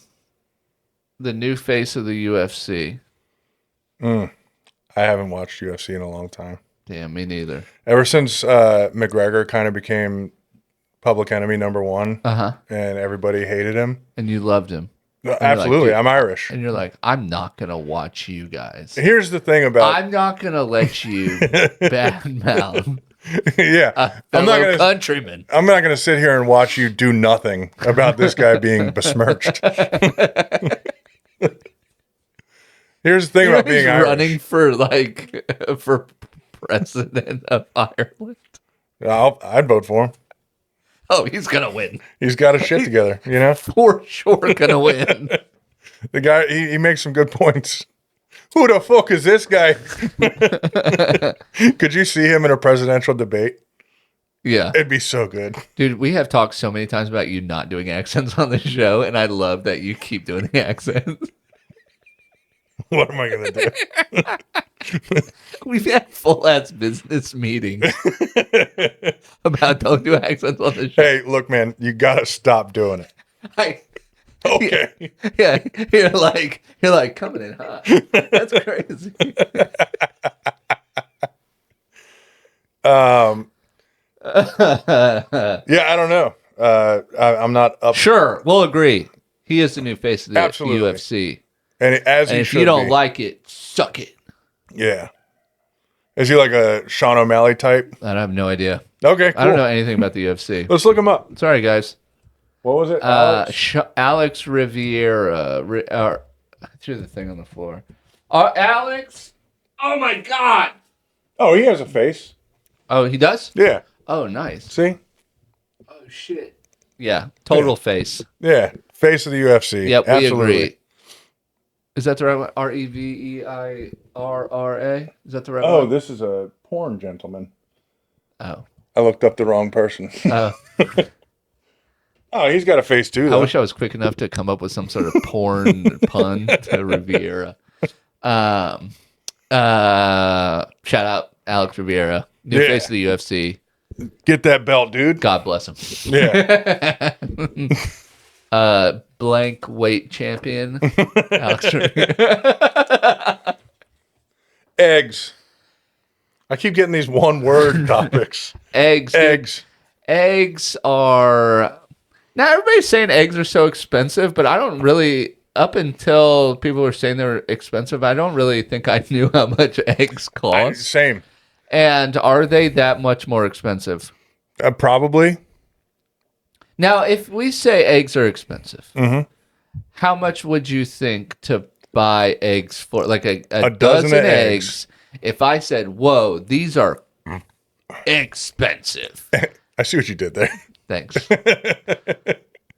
the new face of the UFC? I haven't watched UFC in a long time. Damn, me neither. Ever since McGregor kind of became public enemy number one, and everybody hated him. And you loved him. Absolutely, like, I'm Irish. And you're like, I'm not going to watch you guys. Here's the thing about... I'm not going to let you badmouth yeah. I'm not gonna, countryman. I'm not going to sit here and watch you do nothing about this guy being besmirched. Here's the thing about being Irish. Running for president of Ireland. I'd vote for him. Oh, he's going to win. He's got his shit together, you know? For sure going to win. The guy, he makes some good points. Who the fuck is this guy? Could you see him in a presidential debate? Yeah. It'd be so good. Dude, we have talked so many times about you not doing accents on the show, and I love that you keep doing the accents. What am I gonna do? We've had full-ass business meetings about don't do accents on the show. Hey, look, man, you gotta stop doing it. Okay. Yeah, you're like coming in hot. That's crazy. Yeah, I don't know. I'm not up. Sure, we'll agree. He is the new face of the Absolutely. UFC. And as And he if should you don't be. like it, suck it. Yeah. Is he like a Sean O'Malley type? I have no idea. Okay, cool. I don't know anything about the UFC. Let's look him up. Sorry, guys. What was it? Alex? Alex Riviera. I threw the thing on the floor. Alex? Oh, my God. Oh, he has a face. Oh, he does? Yeah. Oh, nice. See? Oh, shit. Yeah, total face. Yeah. Face of the UFC. Yep, Absolutely. we agree. Is that the right one? Reveirra? Is that the right Oh, one? this is a porn gentleman. Oh. I looked up the wrong person. Oh. Oh, he's got a face too, I though. wish I was quick enough to come up with some sort of porn pun to Riviera. Shout out Alex Riviera, new face of the UFC. Get that belt, dude. God bless him. Yeah. Blank weight champion, Alex Riviera. Eggs. I keep getting these one-word topics. Eggs. Eggs. Eggs are... Now, everybody's saying eggs are so expensive, but I don't really... Up until people were saying they were expensive, I don't really think I knew how much eggs cost. Same. And are they that much more expensive? Probably. Now, if we say eggs are expensive, Mm-hmm. how much would you think to buy eggs for? Like a dozen dozen of eggs. If I said, whoa, these are expensive. I see what you did there. Thanks. Give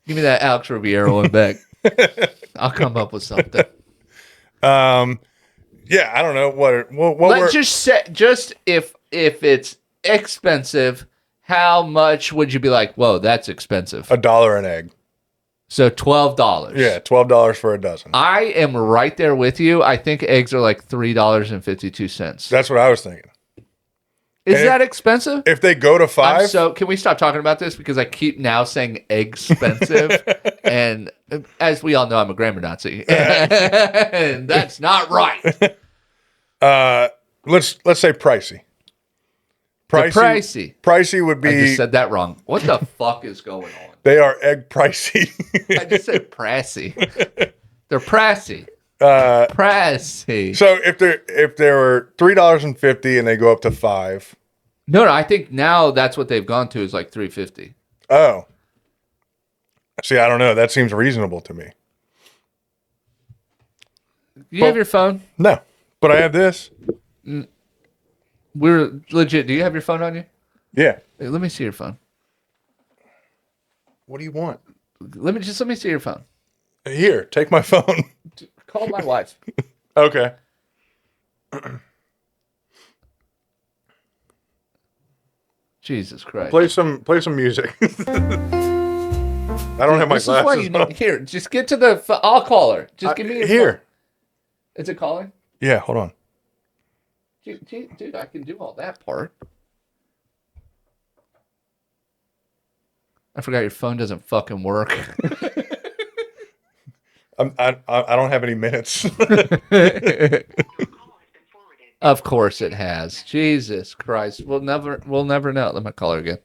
me that Alex Riviera one back. I'll come up with something. Yeah, I don't know what Let's just say, if it's expensive, how much would you be like, whoa, that's expensive? $1 an egg. So $12. Yeah, $12 for a dozen. I am right there with you. I think eggs are like $3.52. That's what I was thinking. Is that expensive? If they go to $5, So can we stop talking about this because I keep now saying expensive, and as we all know, I'm a grammar Nazi, and that's not right. let's say pricey. Pricey. Pricey would I just be. said that wrong. What the fuck is going on? They are egg pricey. I just said pricey. They're pricey. So Pricey. if they were $3.50 and they go up to $5. No, I think now that's what they've gone to is like $3.50. Oh. See, I don't know. That seems reasonable to me. You have your phone? No, but I have this. We're legit. Do you have your phone on you? Yeah. Hey, let me see your phone. What do you want? Let me see your phone. Here, take my phone. Call my wife. Okay. Jesus Christ. Play some music. I don't have my This is why glasses you on. need, here, just get to the. I'll call her. Just give me your Here. phone. Is it calling? Yeah, hold on. Dude, I can do all that part. I forgot your phone doesn't fucking work. I don't have any minutes. Of course it has. Jesus Christ. We'll never know. Let me call her again.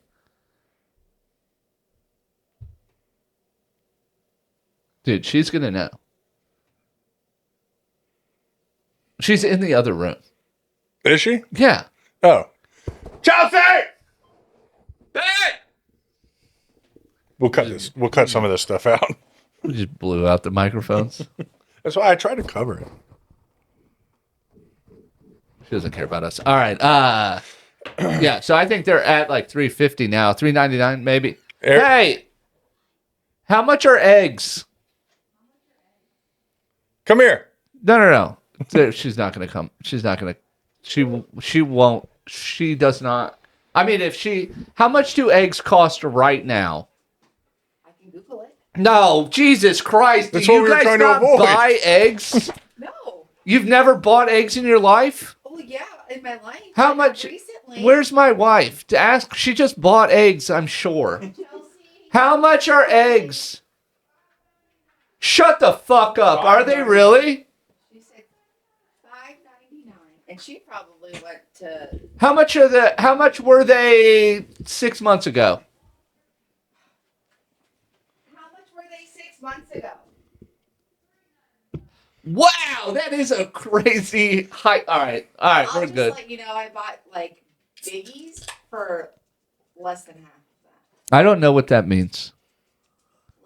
Dude, she's gonna know. She's in the other room. Is she? Yeah. Oh. Chelsea! Hey! We'll cut this. We'll cut some of this stuff out. We just blew out the microphones. That's why I tried to cover it. She doesn't care about us. All right. Yeah, so I think they're at like $3.50 now. $3.99 maybe. Hey! How much are eggs? Come here. No. She's not going to come. She's not going to. She won't. She does not. I mean, how much do eggs cost right now? I can Google it. No, Jesus Christ. That's Do what you we were guys trying to not avoid. buy eggs? No. You've never bought eggs in your life? Oh yeah, in my life. How Not much? Recently. Where's my wife? To ask, she just bought eggs, I'm sure. Chelsea? How much are eggs? Shut the fuck up. Are they really? She said $5.99, and she probably went to. How much were they 6 months ago? How much were they 6 months ago? Wow, that is a crazy high. All right, I'll we're just good. let you know I bought like biggies for less than half of that. I don't know what that means.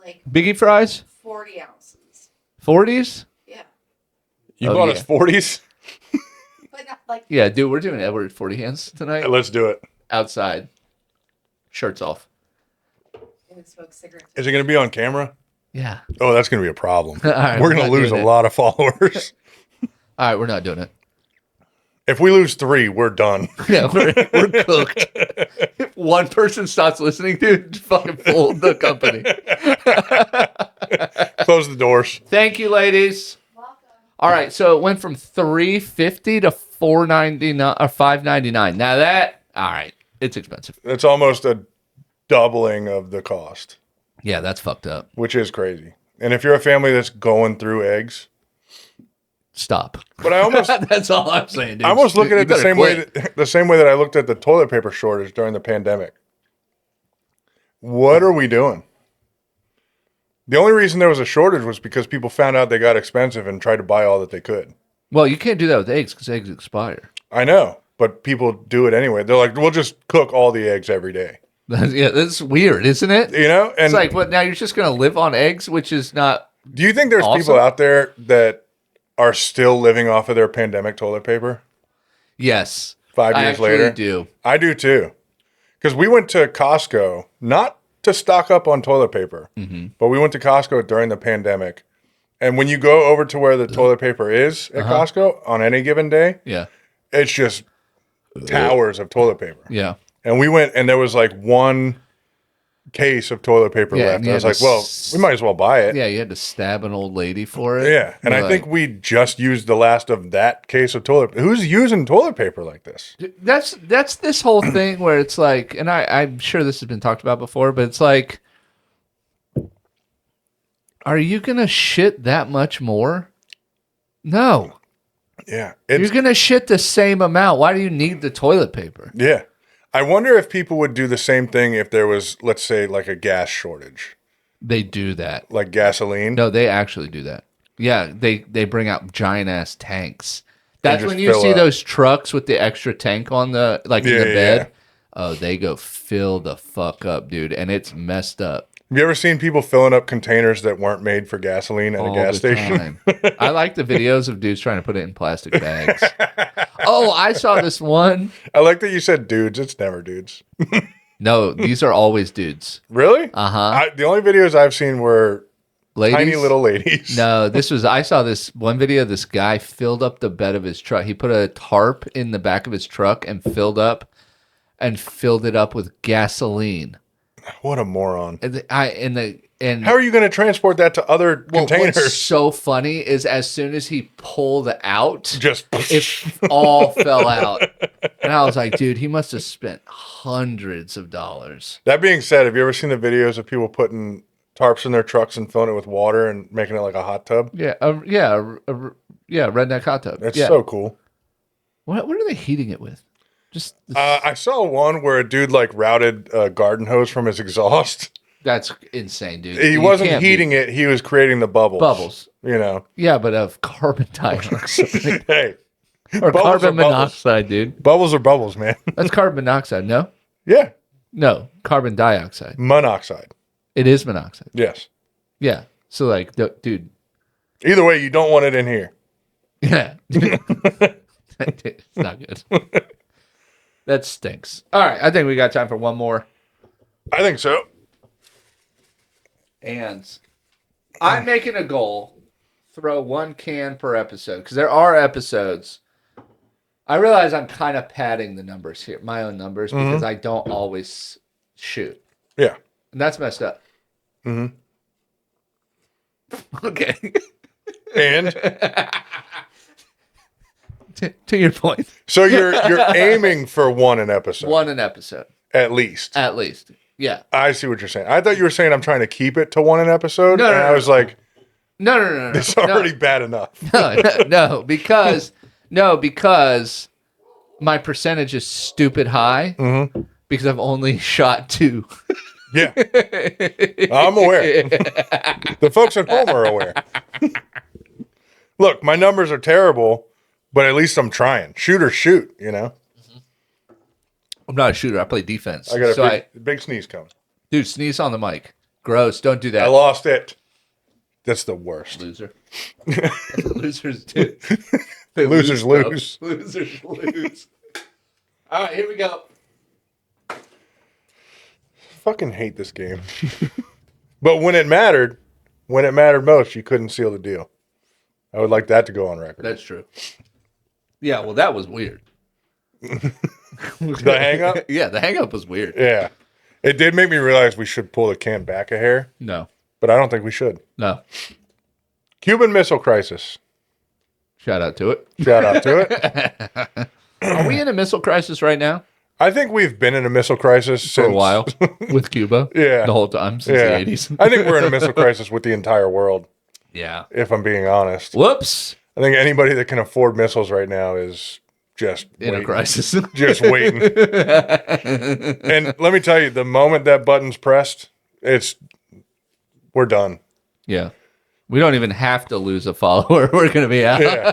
Like Biggie fries? 40 ounces. 40s? Yeah. You Oh, bought yeah. us 40s? But not like. Yeah, dude, we're doing Edward 40 hands tonight. Let's do it. Outside. Shirts off. They would smoke cigarettes. Is it going to be on camera? Yeah. Oh, that's going to be a problem. All right, We're we're going to not lose a doing it. lot of followers. All right, we're not doing it. If we lose 3, we're done. Yeah, we're cooked. If one person stops listening, dude, fucking fold the company. Close the doors. Thank you, ladies. Welcome. All right, so it went from $3.50 to $4.99 or $5.99. Now that, all right, it's expensive. It's almost a doubling of the cost, Yeah, that's fucked up. which is crazy. And if you're a family that's going through eggs, Stop. but I almost That's all I'm saying, dude. I almost look at You it the better same quit. way the same way that I looked at the toilet paper shortage during the pandemic. What are we doing? The only reason there was a shortage was because people found out they got expensive and tried to buy all that they could. Well, you can't do that with eggs because eggs expire. I know, but people do it anyway. They're like, we'll just cook all the eggs every day. Yeah, that's weird, isn't it? You know? And It's like, what, now you're just going to live on eggs, which is not... do you think there's Awesome. people out there that are still living off of their pandemic toilet paper Yes. 5 I years actually later? do. I do too. Because we went to Costco, not to stock up on toilet paper, but we went to Costco during the pandemic. And when you go over to where the toilet paper is at Costco on any given day, Yeah. it's just towers of toilet paper. Yeah. And we went, and there was like one case of toilet paper Yeah, left. and you I was had like, to well, s- we might as well buy it. Yeah, you had to stab an old lady for it. Yeah. And You're I think we just used the last of that case of toilet paper. Who's using toilet paper like this? That's this whole thing where it's like, and I'm sure this has been talked about before, but it's like, are you going to shit that much more? No. Yeah. You're It's, going to shit the same amount. Why do you need the toilet paper? yeah. I wonder if people would do the same thing if there was, let's say, like a gas shortage, They do that. like gasoline. No, they actually do that. Yeah, they bring out giant ass tanks. That's just when you fill see up. those trucks with the extra tank on the in Yeah, the yeah, bed. yeah. Oh, they go fill the fuck up, dude, and it's messed up. Have you ever seen people filling up containers that weren't made for gasoline at All a gas the station? time. I like the videos of dudes trying to put it in plastic bags. Oh, I saw this one. I like that you said dudes. It's never dudes. No, these are always dudes. Really? Uh-huh. The only videos I've seen were Ladies. tiny little ladies. No, I saw this one video. This guy filled up the bed of his truck. He put a tarp in the back of his truck and filled it up with gasoline. What a moron. And How are you going to transport that to other what's containers? so funny is as soon as he pulled out, Just it all fell out. And I was like, dude, he must have spent hundreds of dollars. That being said, have you ever seen the videos of people putting tarps in their trucks and filling it with water and making it like a hot tub? Yeah, redneck hot tub. That's yeah. so cool. What are they heating it with? Just I saw one where a dude like routed a garden hose from his exhaust. that's insane, dude. He You wasn't can't heating it; he was creating the bubbles. bubbles. You know. Yeah, but of carbon dioxide Hey, or bubbles carbon are bubbles. monoxide, dude. Bubbles are bubbles, man. That's carbon monoxide. No, Yeah, carbon dioxide. monoxide. It is monoxide. Yes. Yeah. So like, dude. Either way, you don't want it in here. Yeah. It's not good. That stinks. All right, I think we got time for one more. I think so. And I'm making a goal, throw one can per episode, because there are episodes. I realize I'm kind of padding the numbers here, my own numbers, Mm-hmm. because I don't always shoot. Yeah. And that's messed up. Mm-hmm. Okay. And to your point. so you're aiming for one an episode. One an episode. At least. At least. Yeah. I see what you're saying. I thought you were saying I'm trying to keep it to one an episode. No, and I was like, No. it's already bad enough. No, because my percentage is stupid high because I've only shot 2. Yeah. I'm aware. The folks at home are aware. Look, my numbers are terrible, but at least I'm trying. Shoot or shoot, you know? I'm not a shooter. I play defense. I got a big sneeze coming. Dude, sneeze on the mic. Gross. Don't do that. I lost it. That's the worst. Loser. That's what losers do. They Losers lose. Losers lose. All right, here we go. Fucking hate this game. But when it mattered most, you couldn't seal the deal. I would like that to go on record. That's true. Yeah, well, that was weird. The hang up? Yeah, the hang up was weird. Yeah. It did make me realize we should pull the can back a hair, No. but I don't think we should. No. Cuban Missile Crisis. Shout out to it. Shout out to it. Are we in a missile crisis right now? I think we've been in a missile crisis For since a while with Cuba? Yeah. The whole time since Yeah. the 80s? I think we're in a missile crisis with the entire world, Yeah. if I'm being honest. Whoops. I think anybody that can afford missiles right now is just In waiting. a crisis. Just waiting. And let me tell you, the moment that button's pressed, we're done. Yeah. We don't even have to lose a follower. We're going to be out. Yeah.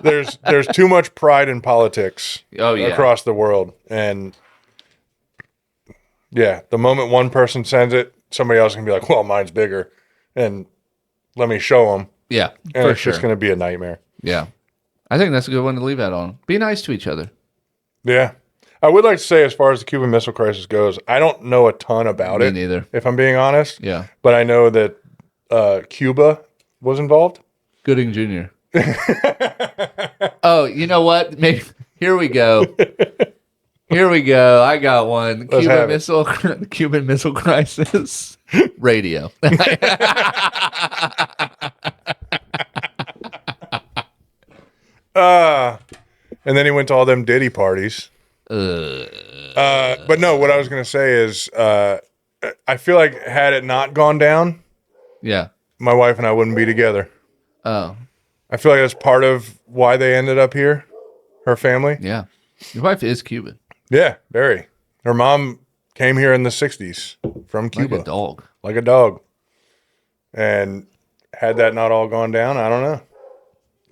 There's too much pride in politics Oh, yeah. across the world. And yeah, the moment one person sends it, somebody else can be like, well, mine's bigger. And let me show them. Yeah, And for it's sure. just going to be a nightmare. Yeah. I think that's a good one to leave that on. Be nice to each other. Yeah. I would like to say, as far as the Cuban Missile Crisis goes, I don't know a ton about Me it, neither. if I'm being honest. Yeah. But I know that Cuba was involved. Gooding Jr. Oh, you know what? Maybe here we go. Here we go. I got one. Let's have Cuban Missile Crisis radio. And then he went to all them Diddy parties. But no, what I was going to say is I feel like had it not gone down, Yeah. my wife and I wouldn't be together. Oh, I feel like that's part of why they ended up here, her family. yeah. Your wife is Cuban. Yeah, very. Her mom came here in the 60s from Cuba. Like a dog. Like a dog. And had that not all gone down, I don't know.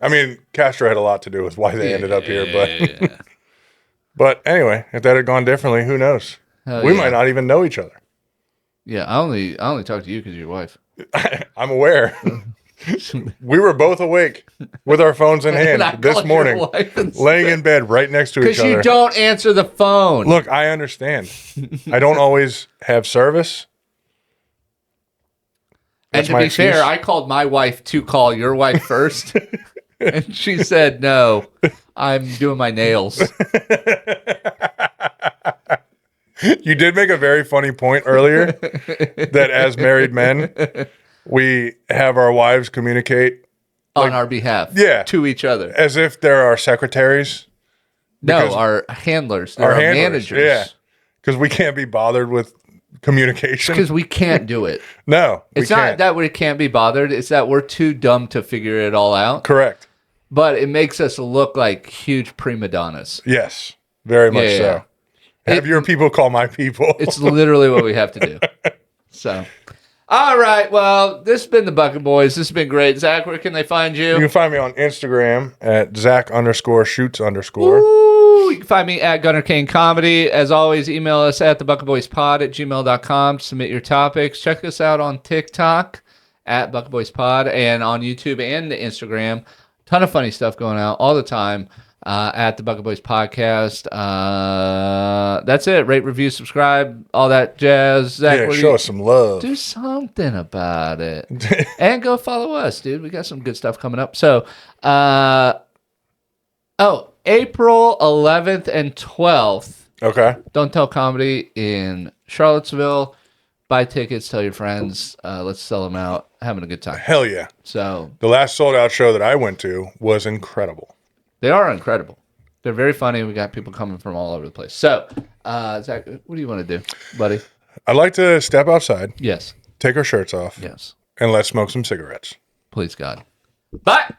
I mean, Castro had a lot to do with why they ended up here, but but anyway, if that had gone differently, who knows? Hell We yeah. might not even know each other. Yeah, I only talk to you because you're your wife. I'm aware. We were both awake with our phones in And I hand this called morning, your wife and laying in bed right next to each because other. you don't answer the phone. Look, I understand. I don't always have service. and that's to my be excuse. fair, I called my wife to call your wife first, and she said, "No, I'm doing my nails." You did make a very funny point earlier that as married men, we have our wives communicate On our behalf, Yeah. to each other. as if they're our secretaries, No, because- our handlers, our our handlers. managers. Yeah, because we can't be bothered with communication. Because we can't do it. No, we It's not can't. that we can't be bothered. It's that we're too dumb to figure it all out. Correct. But it makes us look like huge prima donnas. Yes, very much Yeah, so. yeah. Have your people call my people. It's literally what we have to do. So, all right. Well, this has been the Bucket Boys. This has been great. Zach, where can they find You you? can find me on Instagram at Zak_shoots_. Ooh, you can find me at Gunnar Cain Comedy. As always, email us at thebucketboyspod@gmail.com to submit your topics. Check us out on TikTok at bucketboyspod and on YouTube and the Instagram. Ton of funny stuff going out all the time at the Bucket Boys Podcast. That's it. Rate, review, subscribe, all that jazz. Zach, Yeah, what do show you- us some love. do something about it. And go follow us, dude. We got some good stuff coming up. So, oh, April 11th and 12th, Okay. Don't Tell Comedy in Charlottesville. Buy tickets, tell your friends. Let's sell them out. Having a good time. Hell yeah. So The last sold out show that I went to was incredible. they are incredible. They're very funny. We got people coming from all over the place. So, Zach, what do you want to do, buddy? I'd like to step outside, Yes. take our shirts off, Yes. and let's smoke some cigarettes. Please, God. Bye.